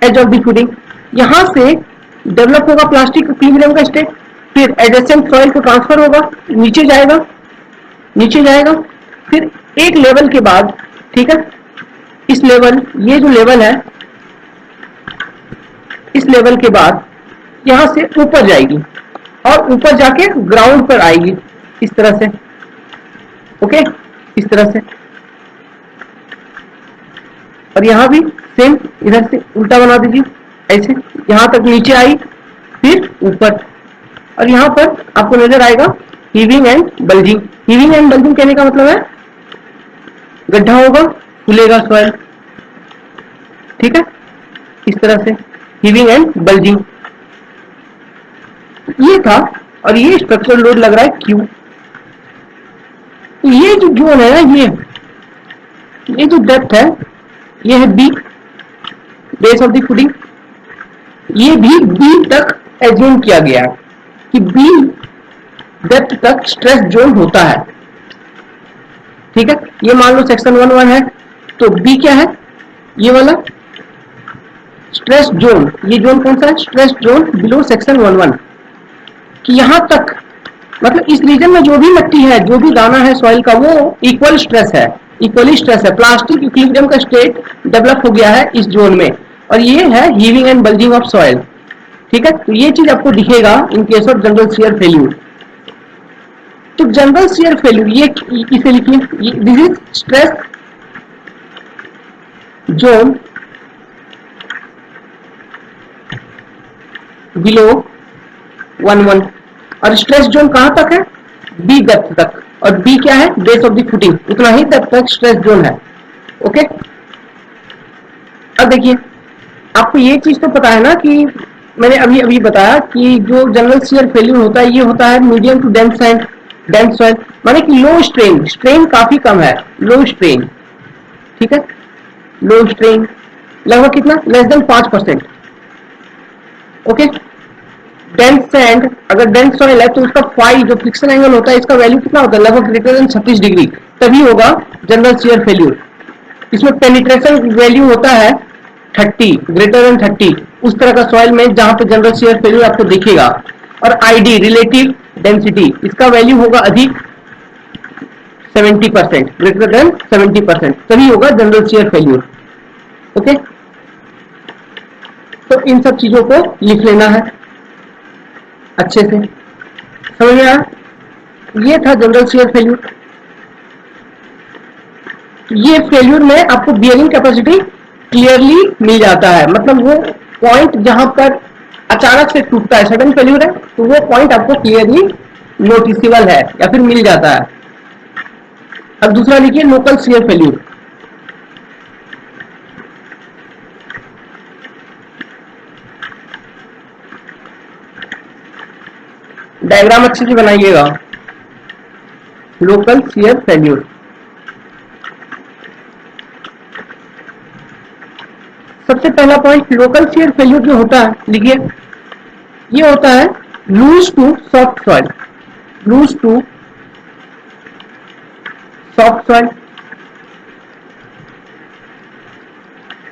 ऑफ द फुटिंग, यहां से डेवलप होगा प्लास्टिक इक्विलिब्रियम का स्टेट, फिर एडजेसेंट सॉइल को ट्रांसफर होगा, नीचे जाएगा, नीचे जाएगा, फिर एक लेवल के बाद, ठीक है, इस लेवल, ये जो लेवल है, इस लेवल के बाद यहां से ऊपर जाएगी और ऊपर जाके ग्राउंड पर आएगी इस तरह से, ओके, इस तरह से, और यहां भी सेम इधर से उल्टा बना दीजिए, ऐसे यहां तक नीचे आई, फिर ऊपर, और यहां पर आपको नजर आएगा heaving and bulging. Heaving and bulging कहने का मतलब है गड्ढा होगा, फूलेगा सॉइल, ठीक है, इस तरह से हीविंग एंड बल्जिंग ये था। और ये स्ट्रक्चरल लोड लग रहा है क्यू। ये जो जोन है ना, ये जो डेप्थ है, ये है B, base of the footing. ये भी बी तक एज्यूम किया गया है कि बी डेप्थ तक स्ट्रेस जोन होता है, ठीक है। ये मान लो सेक्शन 1 है, तो बी क्या है, ये वाला स्ट्रेस जोन। ये जोन कौन सा है, स्ट्रेस जोन बिलो सेक्शन 1 कि यहां तक, मतलब इस रीजन में जो भी मिट्टी है, जो भी दाना है सॉइल का, वो इक्वल स्ट्रेस है, इक्वली स्ट्रेस है। प्लास्टिक इक्विलिब्रियम का स्टेट डेवलप हो गया है इस जोन में, और ये है heaving and bulging of soil, ठीक है। तो ये चीज आपको दिखेगा इन case of general shear failure. तो जनरल शियर फेल्यूर ये इसे लिखिए, this is stress zone below 1 और स्ट्रेस जोन कहां तक है, बी डेप्थ तक, और बी क्या है, बेस ऑफ द फुटिंग, उतना ही डेप्थ तक स्ट्रेस जोन है, ओके। अब देखिए, आपको ये चीज तो पता है ना कि मैंने अभी अभी बताया कि जो जनरल शियर फेल्यूर होता है, ये होता है medium to dense and dense soil, माने कि लो स्ट्रेन, स्ट्रेन काफी कम है, लो स्ट्रेन, ठीक है, लो स्ट्रेन लगभग कितना, less than 5%, okay. Dense sand, अगर डेंस सॉइल है तो उसका फाई जो फ्रिक्शन एंगल होता है, इसका वैल्यू कितना होता है, लगभग ग्रेटर देन 36 डिग्री, तभी होगा जनरल शियर फेल्यूर। इसमें पेनिट्रेशन वैल्यू होता है 30, ग्रेटर देन 30, उस तरह का सॉइल में जहां पे जनरल शियर फेल्यूर आपको दिखेगा। और आईडी रिलेटिव डेंसिटी, इसका वैल्यू होगा अधिक 70%, ग्रेटर देन 70%, तभी होगा जनरल शियर फेल्यूर, ओके। तो इन सब चीजों को लिख लेना है अच्छे से, समझ में आया। ये था जनरल शियर फेल्यूर। ये फेल्यूर में आपको बियरिंग कैपेसिटी क्लियरली मिल जाता है, मतलब वो पॉइंट जहां पर अचानक से टूटता है, सडन फेल्यूर है, तो वो पॉइंट आपको क्लियरली नोटिसेबल है या फिर मिल जाता है। अब दूसरा लिखिए लोकल शियर फेल्यूर। डायग्राम अच्छे से बनाइएगा, लोकल शियर फेल्यूर। सबसे पहला पॉइंट, लोकल शियर फेल्यूर जो होता है, लिखिए, ये होता है loose to soft soil, loose to soft soil,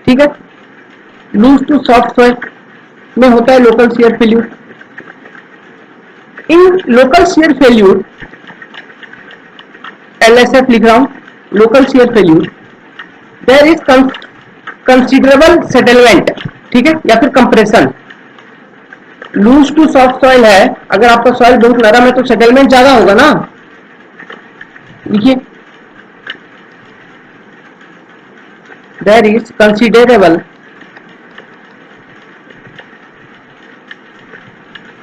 ठीक है, लूज टू सॉफ्ट सॉइल में होता है local shear failure. In local shear failure, LSF लिख रहा हूं, local shear failure, there is considerable settlement, ठीक है, या फिर compression. Loose to soft soil है, अगर आपका सॉइल बहुत नरम है तो सेटलमेंट ज्यादा होगा ना, देखिए, there is considerable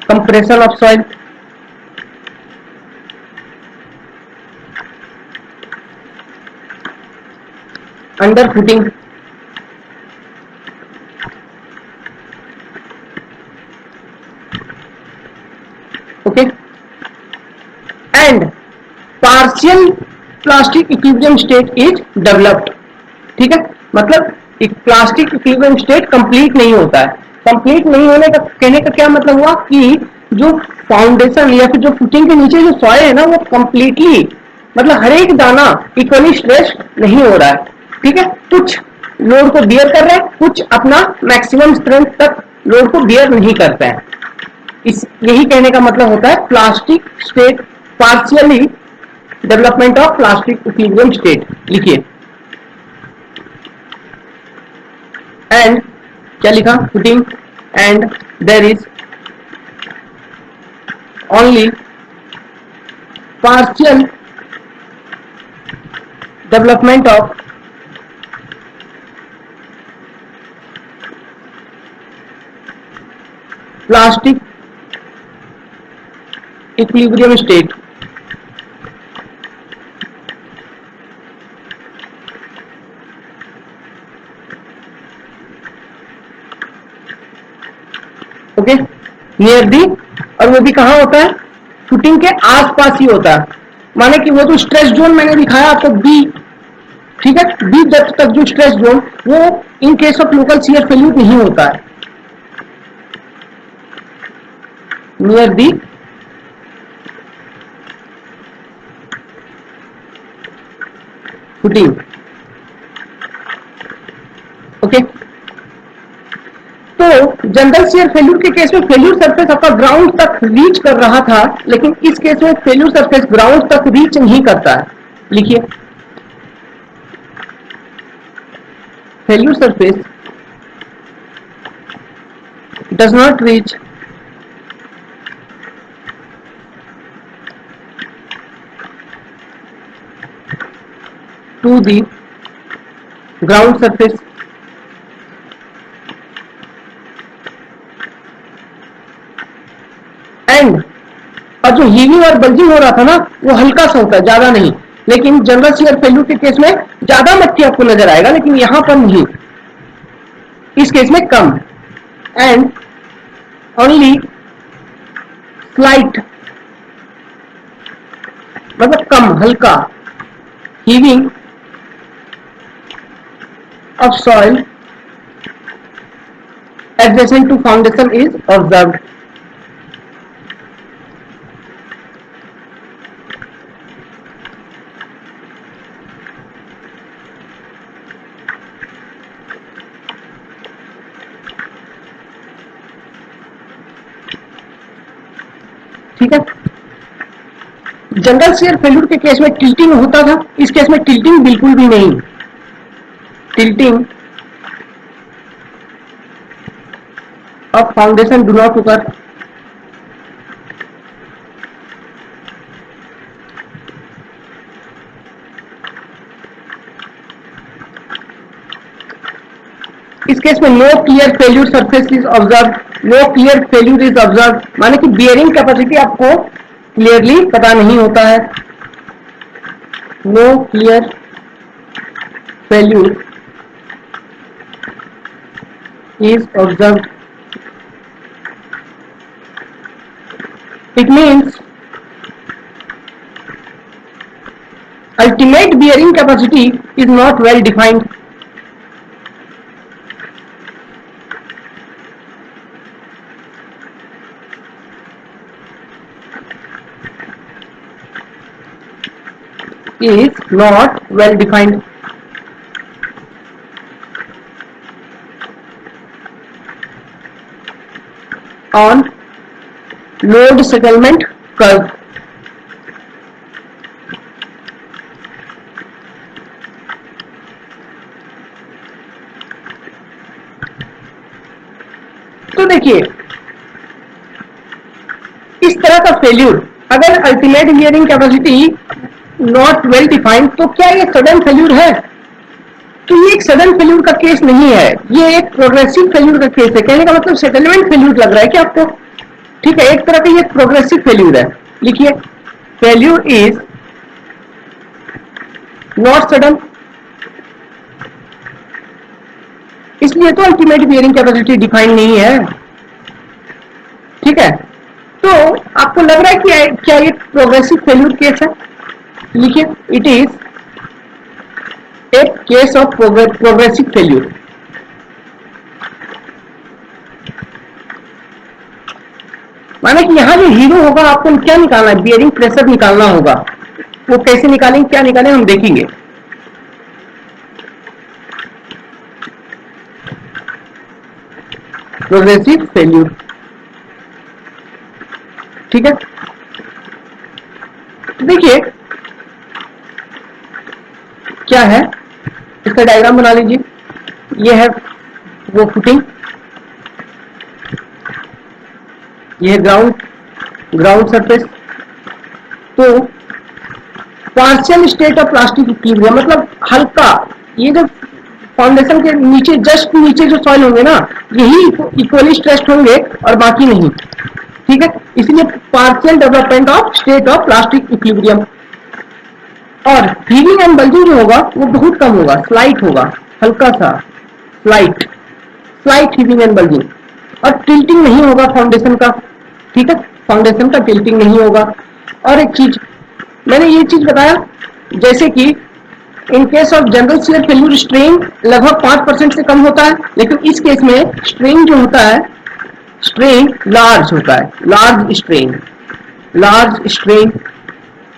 compression of soil, under footing, okay, and partial plastic equilibrium state is developed, ठीक है। मतलब एक प्लास्टिक इक्विलिब्रियम स्टेट कंप्लीट नहीं होता है। कंप्लीट नहीं होने का कहने का क्या मतलब हुआ कि जो फाउंडेशन या फिर जो फुटिंग के नीचे जो सॉइल है ना, वो कंप्लीटली, मतलब हर एक दाना इक्वली स्ट्रेच नहीं हो रहा है, ठीक है। कुछ लोड को बियर कर रहे हैं, कुछ अपना मैक्सिमम स्ट्रेंथ तक लोड को बियर नहीं करते हैं। इस यही कहने का मतलब होता है plastic state, partially development of plastic equilibrium state, लिखिए। एंड क्या लिखा, footing, and there is only partial development of plastic equilibrium state. Okay, near the, और वो भी कहां होता है, फुटिंग के आसपास ही होता है। माने कि वो जो स्ट्रेस जोन मैंने दिखाया आपको बी, ठीक है, बी डेप्थ तक जो स्ट्रेस जोन, वो in case of local shear failure नहीं होता है। Near the footing. ओके, तो जनरल शियर फेल्यूर के केस में फेल्यूर सरफेस आपका ग्राउंड तक रीच कर रहा था, लेकिन इस केस में फेल्यूर सरफेस ग्राउंड तक रीच नहीं करता है। लिखिए, failure surface does not reach to the ground surface and, और जो हीविंग और बल्जिंग हो रहा था ना, वो हल्का सा होता है, ज्यादा नहीं। लेकिन जनरल शियर फेल्यूर के केस में ज्यादा मट्टी आपको नजर आएगा, लेकिन यहां पर नहीं, इस केस में कम। एंड ओनली स्लाइट, मतलब कम, हल्का heaving of soil adjacent to foundation is observed। ठीक है, जनरल शियर फेल्यूर के केस में टिल्टिंग होता था, इस केस में टिल्टिंग बिल्कुल भी नहीं। Tilting of foundation do not occur। इस केस में no clear failure surface is observe, no clear failure is observe, माने कि बियरिंग कैपेसिटी आपको क्लियरली पता नहीं होता है। No clear failure is observed, it means ultimate bearing capacity is not well defined। is not well defined। on load settlement curve। तो देखिए, इस तरह का फेल्यूर अगर ultimate bearing capacity not well defined, तो क्या ये सडन फेल्यूर है? तो ये एक सडन फेल्यूर का केस नहीं है, ये एक प्रोग्रेसिव फेल्यूर का केस है। कहने का मतलब सेटलमेंट फेल्यूर लग रहा है क्या आपको? ठीक है, एक तरह का ये प्रोग्रेसिव फेल्यूर है। लिखिए, फेल्यूर इज नॉट सडन, इसलिए तो अल्टीमेट बियरिंग कैपेसिटी डिफाइन नहीं है। ठीक है, तो आपको लग रहा है कि क्या ये प्रोग्रेसिव फेल्यूर केस है? लिखिए, it is a case of progressive failure. माने कि यहां जो हीरो होगा, आपको क्या निकालना है? बियरिंग प्रेशर निकालना होगा। वो कैसे निकालेंगे, क्या निकालेंगे, हम देखेंगे। प्रोग्रेसिव फेल्यूर, ठीक है। देखिए क्या है, इसका डायग्राम बना लीजिए। ये है वो फुटिंग, ये है ग्राउंड सरफेस। तो partial state of plastic equilibrium मतलब हल्का, ये जो फाउंडेशन के नीचे, जस्ट नीचे जो सॉइल होंगे ना, यही इक्वली स्ट्रेस्ड होंगे और बाकी नहीं। ठीक है, इसलिए partial development of state of plastic equilibrium. और हीविंग एंड बल्जिंग जो होगा वो बहुत कम होगा, स्लाइट होगा, हल्का सा स्लाइट हीविंग एंड बल्जिंग। और टिल्टिंग नहीं होगा फाउंडेशन का, ठीक है, फाउंडेशन का टिल्टिंग नहीं होगा। और एक चीज मैंने ये चीज बताया, जैसे कि इन case of general shear failure strain लगभग 5% से कम होता है, लेकिन इस केस में स्ट्रेन जो होता है, स्ट्रेन लार्ज होता है, लार्ज स्ट्रेन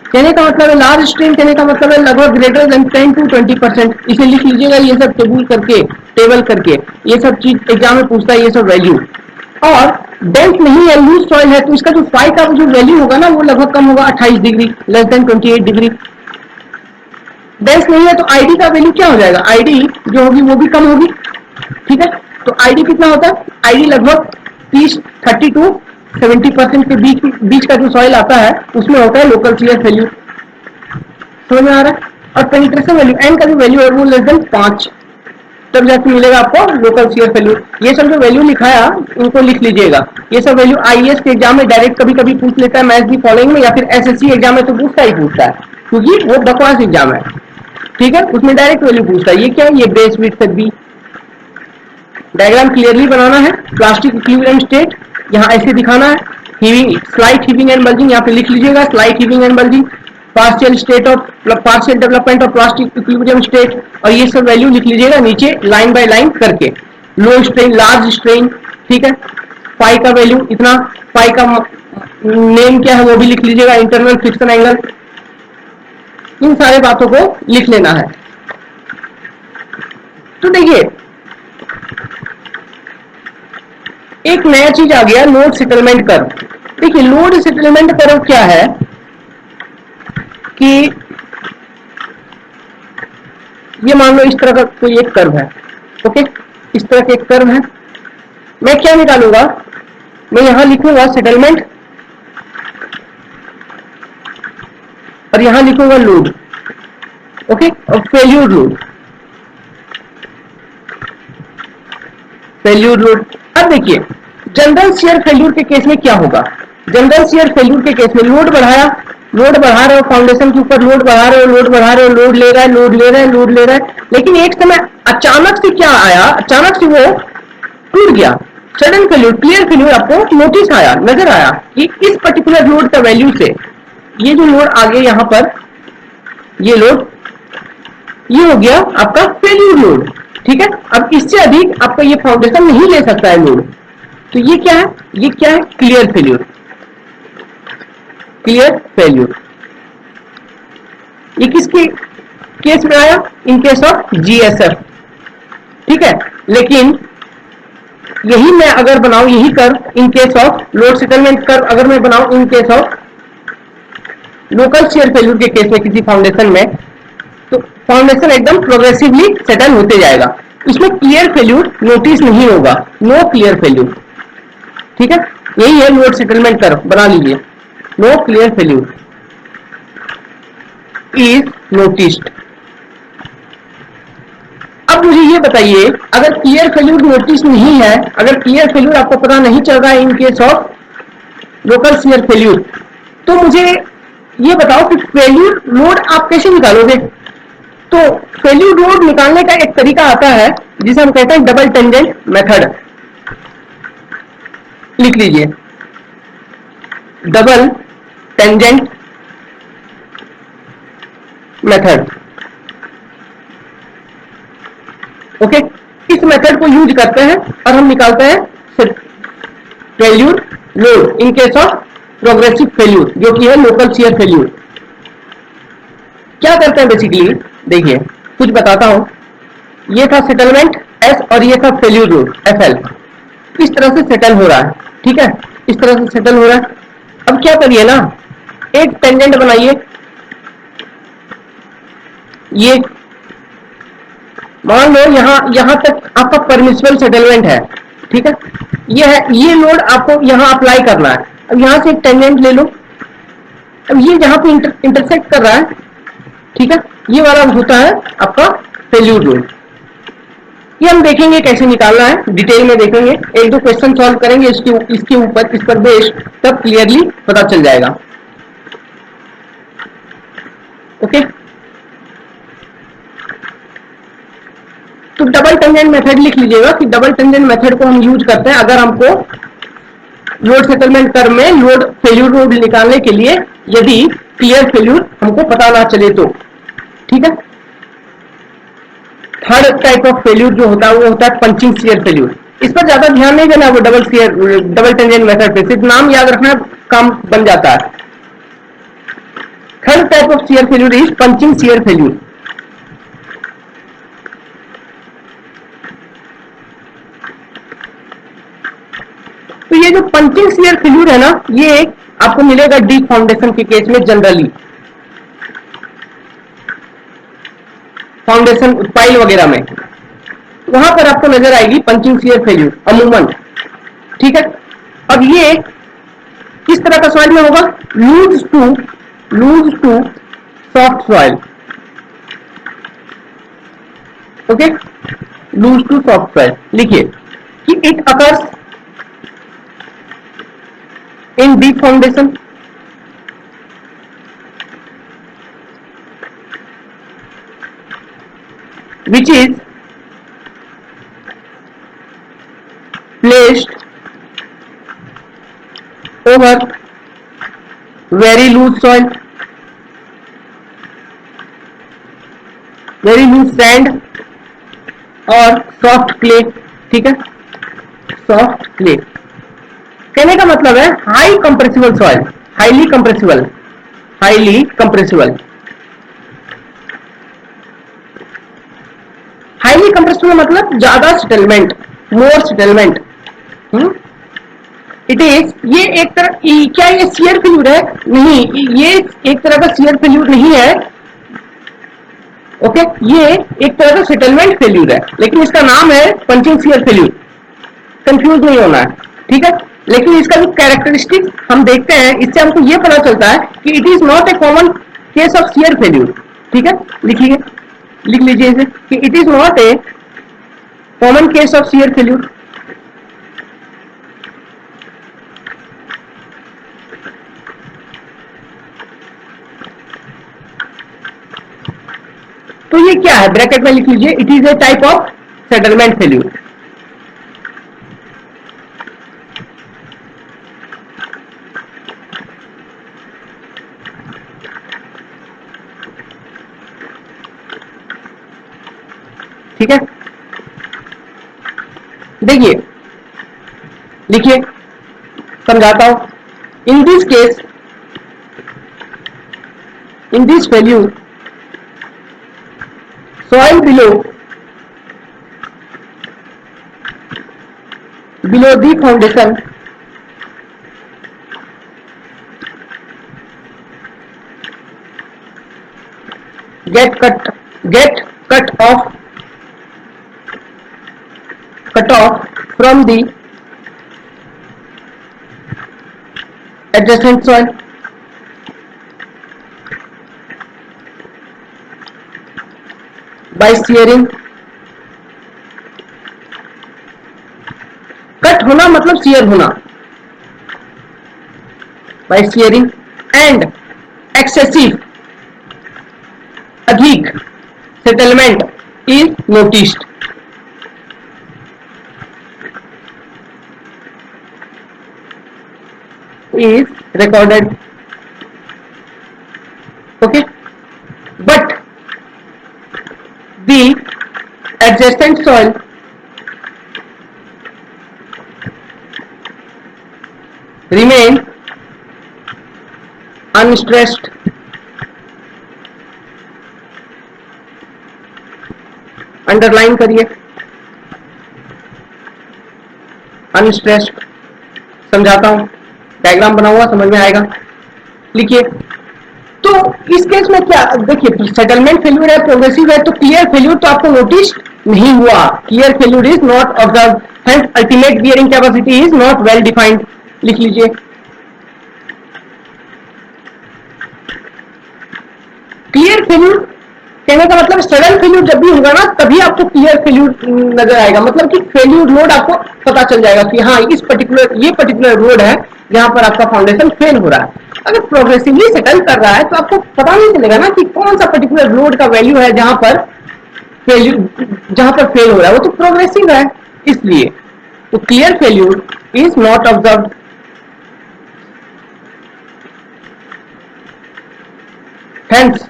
कहने का मतलब है, लार्ज स्ट्रेन कहने का मतलब है लगभग ग्रेटर देन 10 to 20%। इसे लिख लीजिएगा, ये सब टेबल करके ये सब चीज एग्जाम में पूछता है, ये सब वैल्यू। और डेंस नहीं है, लूज सॉइल है, तो इसका जो फाई का जो वैल्यू होगा ना वो लगभग कम होगा, 28 degree, less than 28 degree. Dense नहीं है तो आईडी का वैल्यू क्या हो जाएगा, आईडी जो होगी वो भी कम होगी, ठीक है। तो आईडी कितना होता है, आईडी लगभग 30 to 70% के बीच का जो सॉइल आता है उसमें होता है लोकल शियर फेल्यूर। समझ में आ रहा है। और पेनिट्रेशन वैल्यू, एन का जो वैल्यू है वो लेस देन 5, तब जाके मिलेगा आपको लोकल शियर फेल्यूर। ये सब जो वैल्यू लिखाया इनको लिख लीजिएगा। ये सब वैल्यू आईएएस के एग्जाम में डायरेक्ट कभी कभी पूछ लेता है, मैच दी फॉलोइंग में, या फिर एसएससी एग्जाम में तो पूछता है, क्योंकि वो बकवास एग्जाम है, ठीक है, उसमें डायरेक्ट वैल्यू पूछता है। ये क्या है, ये बेस विड्थ है बी। डायग्राम क्लियरली बनाना है, प्लास्टिक इक्विलिब्रियम स्टेट यहाँ ऐसे दिखाना है, heaving, slight heaving and bulging यहाँ पे लिख लीजिएगा, slight heaving and bulging, partial development of plastic equilibrium state, और ये सब वैल्यू लिख लीजिएगा नीचे लाइन बाय लाइन करके। लो स्ट्रेन, लार्ज स्ट्रेन, ठीक है, पाई का वैल्यू इतना, पाई का नेम क्या है वो भी लिख लीजिएगा, इंटरनल फ्रिक्शन एंगल, इन सारे बातों को लिख लेना है। तो देखिए एक नया चीज आ गया, लोड सेटलमेंट कर्व। देखिए लोड सेटलमेंट कर्व क्या है कि ये मान लो इस तरह का कोई एक कर्व है, ओके, इस तरह का एक कर्व है। मैं क्या निकालूंगा, मैं यहां लिखूंगा सेटलमेंट और यहां लिखूंगा लोड, ओके, और फेल्यूर लोड। अब देखिए जनरल शियर फेल्यूर के केस में क्या होगा, जनरल शियर फेल्यूर के केस में लोड बढ़ा रहे हो, फाउंडेशन के ऊपर लोड बढ़ा रहे हो, लोड ले रहा है, लेकिन एक समय अचानक से क्या आया, अचानक से वो टूट गया, सडन फेल्यूर, क्लियर फेल्यूर आपको नोटिस आया, नजर आया कि इस पर्टिकुलर लोड का वैल्यू से ये जो लोड आगे यहां पर ये लोड, ये हो गया आपका फेल्यूर लोड, ठीक है। अब इससे अधिक आपका ये फाउंडेशन नहीं ले सकता है लोड, तो ये क्या है, क्लियर फेल्यूर। ये किसके केस में आया, इन केस ऑफ जीएसएफ, ठीक है। लेकिन यही मैं अगर बनाऊं, यही curve in case of load settlement curve अगर मैं बनाऊं इन case of local shear failure के केस में किसी फाउंडेशन में, तो फाउंडेशन एकदम प्रोग्रेसिवली सेटल होते जाएगा, इसमें क्लियर फेल्यूर नोटिस नहीं होगा, नो क्लियर फेल्यूर, ठीक है। यही है लोड सेटलमेंट कर्व, बना लीजिए, no clear failure is noticed. अब मुझे ये बताइए, अगर क्लियर फेल्यूर नोटिस नहीं है, अगर क्लियर फेल्यूर आपको पता नहीं चल रहा है in case of local shear failure, तो मुझे ये बताओ कि फेल्यूर लोड आप कैसे निकालोगे। तो फेल्यूर लोड निकालने का एक तरीका आता है जिसे हम कहते हैं डबल टेंजेंट मेथड। लिख लीजिए, डबल टेंजेंट मेथड, ओके। इस मेथड को यूज करते हैं और हम निकालते हैं failure load in case of progressive failure, जो कि है लोकल शियर फेल्यूर। क्या करते हैं बेसिकली, देखिए कुछ बताता हूं। ये था सेटलमेंट एस और ये था फेल्यूर लोड एफएल, इस तरह से सेटल हो रहा है, ठीक है, इस तरह से सेटल हो रहा है। अब क्या करिए ना, एक टेंजेंट बनाइए, ये मान लो यहां तक आपका परमिसिबल सेटलमेंट है, ठीक है, ये है, ये लोड आपको यहां अप्लाई करना है। अब यहां से एक टेंजेंट ले लो, अब ये जहां पे इंटरसेक्ट कर रहा है, ठीक है, ये वाला होता है आपका फेल्यूर लोड, ये हम देखेंगे कैसे निकालना है, डिटेल में देखेंगे, एक दो क्वेश्चन सॉल्व करेंगे इसके ऊपर, इस पर बेस्ड, तब क्लियरली पता चल जाएगा। ओके, तो डबल टेंजेंट मेथड लिख लीजिएगा कि डबल टेंजेंट मेथड को हम यूज करते हैं अगर हमको लोड सेटलमेंट कर्व में लोड फेल्यूर लोड निकालने के लिए, यदि क्लियर फेल्यूर हमको पता ना चले तो। ठीक है, थर्ड टाइप ऑफ फेल्यूर जो होता है वो होता है पंचिंग शियर फेल्यूर। इस पर ज्यादा ध्यान नहीं देना, वो डबल टेंजेंट मेथड पे सिर्फ नाम याद रखना, काम बन जाता है। Third type of shear failure is punching shear failure. तो ये जो पंचिंग शियर फेल्यूर है ना, ये आपको मिलेगा डीप फाउंडेशन के केस में जनरली, फाउंडेशन पाइल वगैरह में, वहां पर आपको नजर आएगी पंचिंग शियर फेल्यूर अमूमन। ठीक है, अब ये किस तरह का सॉइल में होगा, loose to soft soil. Okay, loose to soft soil लिखिए कि it occurs in deep foundation which is placed over very loose soil, very loose sand और soft clay। ठीक है, soft clay कहने का मतलब है high compressible soil, highly compressible, highly compressible, highly compressible मतलब ज्यादा settlement, more settlement. It is, ये एक तरह, क्या ये शियर फेल्यूर है? नहीं, ये एक तरह का शियर फेल्यूर नहीं है। ओके, ये एक तरह का सेटलमेंट फेल्यूर है, लेकिन इसका नाम है पंचिंग शियर फेल्यूर, कंफ्यूज नहीं होना है। ठीक है, लेकिन इसका जो कैरेक्टरिस्टिक्स हम देखते हैं, इससे हमको ये पता चलता है कि it is not a common case of shear failure. ठीक है, लिख लीजिए इसे कि it is not a common case of shear failure. तो ये क्या है, ब्रैकेट में लिख लीजिए, it is a type of settlement failure. ठीक है, देखिए, लिखिए, समझाता हूं। In this case, in this failure, soil below the foundation get cut off from the adjacent soil by shearing। Cut होना मतलब shear होना, by shearing and excessive, अधिक settlement is noticed। is recorded। okay, but the adjacent soil remain unstressed। Underline करिए, unstressed. समझाता हूं, diagram बना हुआ, समझ में आएगा, लिखिए। तो इस केस में क्या, देखिए, सेटलमेंट फेल्यूर है, प्रोग्रेसिव है, तो क्लियर फेल्यूर तो आपको नोटिस नहीं हुआ, clear failure is not observe, hence ultimate bearing capacity is not well defined. लिख लीजिए, क्लियर फेल्यूर कहने का मतलब सडन फेल्यूर जब भी होगा ना तभी आपको क्लियर फेल्यूर नजर आएगा, मतलब कि फेल्यूर लोड आपको पता चल जाएगा कि हाँ ये पर्टिकुलर लोड है जहां पर आपका फाउंडेशन फेल हो रहा है। अगर प्रोग्रेसिवली सेटल कर रहा है तो आपको पता नहीं चलेगा ना कि कौन सा पर्टिकुलर लोड का वैल्यू है जहां पर फेल हो रहा है, वो तो प्रोग्रेसिव है इसलिए। तो clear failure is not observed. Hence,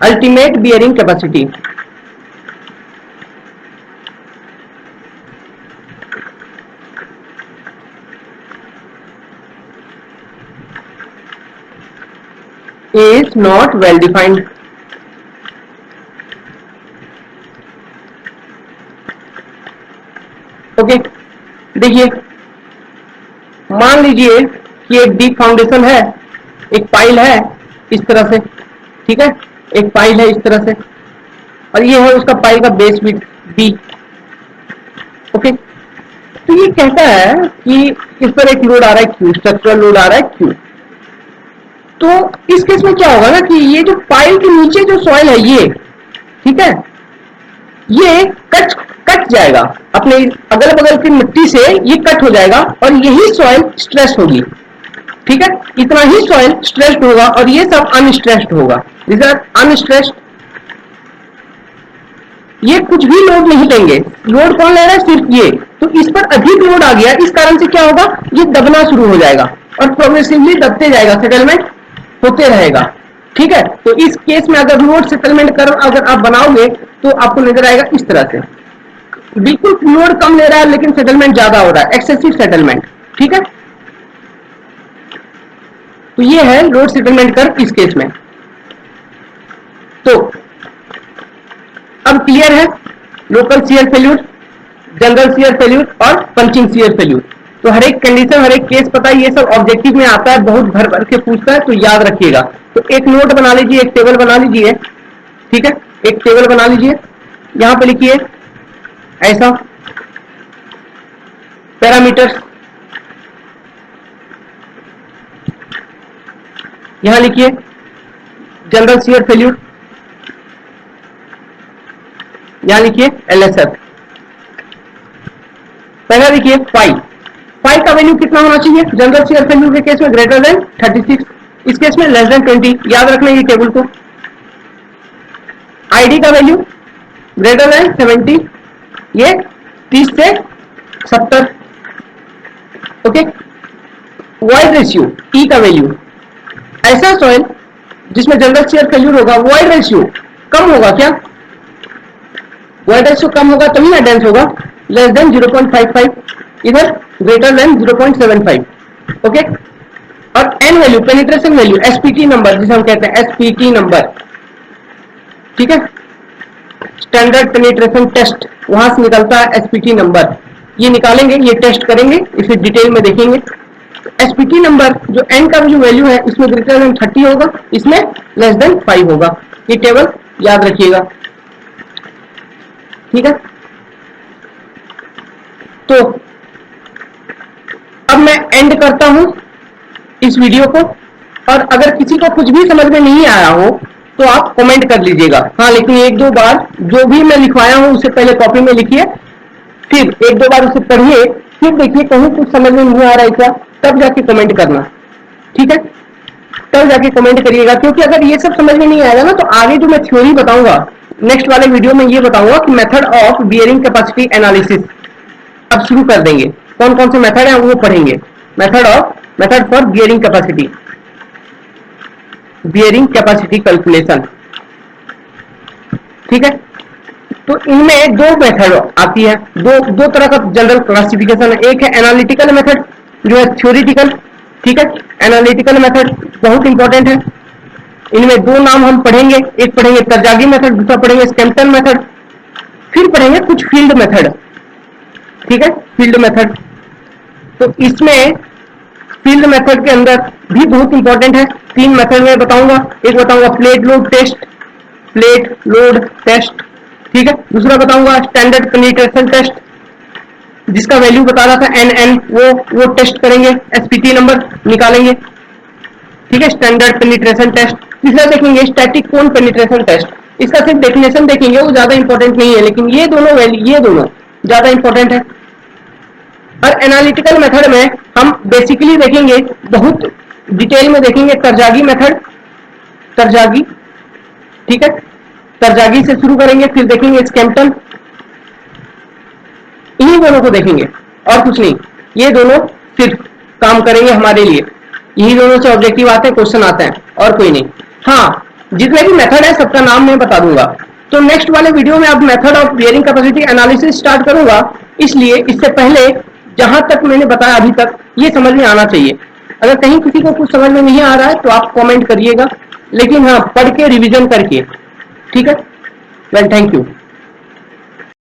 ultimate bearing capacity is not well defined. Okay, देखिए मान लीजिए कि एक डीप फाउंडेशन है, एक पाइल है इस तरह से, ठीक है, एक पाइल है इस तरह से और ये है उसका पाइल का बेस विड्थ बी। ओके, तो ये कहता है कि इस पर एक लोड आ रहा है क्यू, स्ट्रक्चरल लोड आ रहा है क्यू। तो इस केस में क्या होगा ना कि ये जो पाइल के नीचे जो सॉइल है ये, ठीक है, ये कट जाएगा, अपने अगल बगल की मिट्टी से ये कट हो जाएगा और यही सॉइल स्ट्रेस होगी, ठीक है, इतना ही सॉइल स्ट्रेस्ड होगा और ये सब अनस्ट्रेस्ड होगा। अनस्ट्रेस्ड ये कुछ भी लोड नहीं लेंगे, लोड कौन ले रहा है, सिर्फ ये। तो इस पर अधिक लोड आ गया, इस कारण से क्या होगा, ये दबना शुरू हो जाएगा और प्रोग्रेसिवली दबते जाएगा, सेटलमेंट होते रहेगा, ठीक है। तो इस केस में अगर लोड सेटलमेंट कर अगर आप बनाओगे तो आपको नजर आएगा इस तरह से, बिल्कुल लोड कम ले रहा है लेकिन सेटलमेंट ज्यादा हो रहा है, एक्सेसिव सेटलमेंट, ठीक है। तो ये है लोड सेटलमेंट कर्व इस केस में। तो अब क्लियर है local shear failure, general shear failure और पंचिंग शियर फेल्यूर। तो हर एक कंडीशन, हर एक केस पता है, ये सब ऑब्जेक्टिव में आता है, बहुत भर भर के पूछता है, तो याद रखिएगा। तो एक नोट बना लीजिए, एक टेबल बना लीजिए, ठीक है, एक टेबल बना लीजिए, यहां पे लिखिए ऐसा पैरामीटर्स, यहां लिखिए जनरल शियर फेल्यूर, यहां लिखिए एलएसएफ। पहला लिखिए फाइव का वैल्यू कितना होना चाहिए जनरल शियर फेल्यूर के केस में, ग्रेटर देन 36, इस केस में लेस देन 20, याद रखना ये टेबल को। आईडी का वैल्यू ग्रेटर देन 70, ये 30 से 70, ओके। वॉइड रेशियो ई का वैल्यू, ऐसा सॉइल जिसमें जनरल शियर फेल्यूर होगा, वॉइड रेशियो कम होगा, क्या वॉइड रेशियो कम होगा तभी ना डेंस होगा, लेस देन 0.55, इधर ग्रेटर देन 0.75, ओके। और N value, penetration value, SPT number जिसे हम कहते हैं एसपीटी नंबर, ठीक है, स्टैंडर्ड पेनिट्रेशन टेस्ट, वहां से निकलता है एसपीटी नंबर, ये निकालेंगे, ये टेस्ट करेंगे, इसे डिटेल में देखेंगे। एसपीटी नंबर जो एन का जो वैल्यू है इसमें ग्रेटर देन 30 होगा, इसमें लेस देन 5 होगा, ये टेबल याद रखिएगा, ठीक है। तो अब मैं एंड करता हूं इस वीडियो को, और अगर किसी को कुछ भी समझ में नहीं आया हो तो आप कमेंट कर लीजिएगा, हाँ, लेकिन एक दो बार जो भी मैं लिखवाया हूं उसे पहले कॉपी में लिखिए, फिर एक दो बार उसे पढ़िए, फिर देखिए कहीं कुछ समझ में नहीं आ रहा है क्या, तब जाके कमेंट करना, ठीक है, तब जाके कमेंट करिएगा। क्योंकि अगर ये सब समझ में नहीं आएगा ना तो आगे जो मैं थ्योरी बताऊंगा नेक्स्ट वाले वीडियो में, ये बताऊंगा कि method of bearing capacity analysis अब शुरू कर देंगे, कौन कौन से मेथड है वो पढ़ेंगे। Method for bearing capacity calculation, ठीक है। तो इनमें दो मेथड आती है, दो तरह का जनरल क्लासिफिकेशन है, एक है एनालिटिकल मेथड जो है थ्योरेटिकल, ठीक है, एनालिटिकल मेथड बहुत इंपॉर्टेंट है। इनमें दो नाम हम पढ़ेंगे, एक पढ़ेंगे तरजागी मेथड, दूसरा पढ़ेंगे स्कैम्पटन मेथड, फिर पढ़ेंगे कुछ फील्ड मेथड, ठीक है, फील्ड मेथड। तो इसमें फील्ड मेथड के अंदर भी बहुत इंपॉर्टेंट है, तीन मेथड में बताऊंगा, एक बताऊंगा प्लेट लोड टेस्ट, ठीक है, दूसरा बताऊंगा स्टैंडर्ड पेनिट्रेशन टेस्ट जिसका वैल्यू बता रहा था एन, वो टेस्ट करेंगे, एसपीटी नंबर निकालेंगे, ठीक है, स्टैंडर्ड पेनिट्रेशन टेस्ट। तीसरा देखेंगे स्टैटिक कोन पेनिट्रेशन टेस्ट, इसका सिर्फ डेफिनेशन देखेंगे, वो ज्यादा इंपॉर्टेंट नहीं है, लेकिन ये दोनों वैल्यू, ये दोनों ज्यादा इंपॉर्टेंट है। और एनालिटिकल मेथड में हम बेसिकली देखेंगे, बहुत डिटेल में देखेंगे तरजागी मेथड, तरजागी, ठीक है, तरजागी से शुरू करेंगे, फिर देखेंगे स्कैम्पटन, इन्हीं दोनों को देखेंगे और कुछ नहीं, ये दोनों सिर्फ काम करेंगे हमारे लिए, यही दोनों से ऑब्जेक्टिव आते हैं, क्वेश्चन आते हैं और कोई नहीं। हाँ, जितने भी मेथड है सबका नाम मैं बता दूंगा। तो नेक्स्ट वाले वीडियो में अब method of bearing capacity analysis start करूंगा, इसलिए इससे पहले जहां तक मैंने बताया अभी तक ये समझ में आना चाहिए। अगर कहीं किसी को कुछ समझ में नहीं आ रहा है तो आप कमेंट करिएगा, लेकिन हाँ, पढ़ के रिवीजन करके, ठीक है। Well, thank you.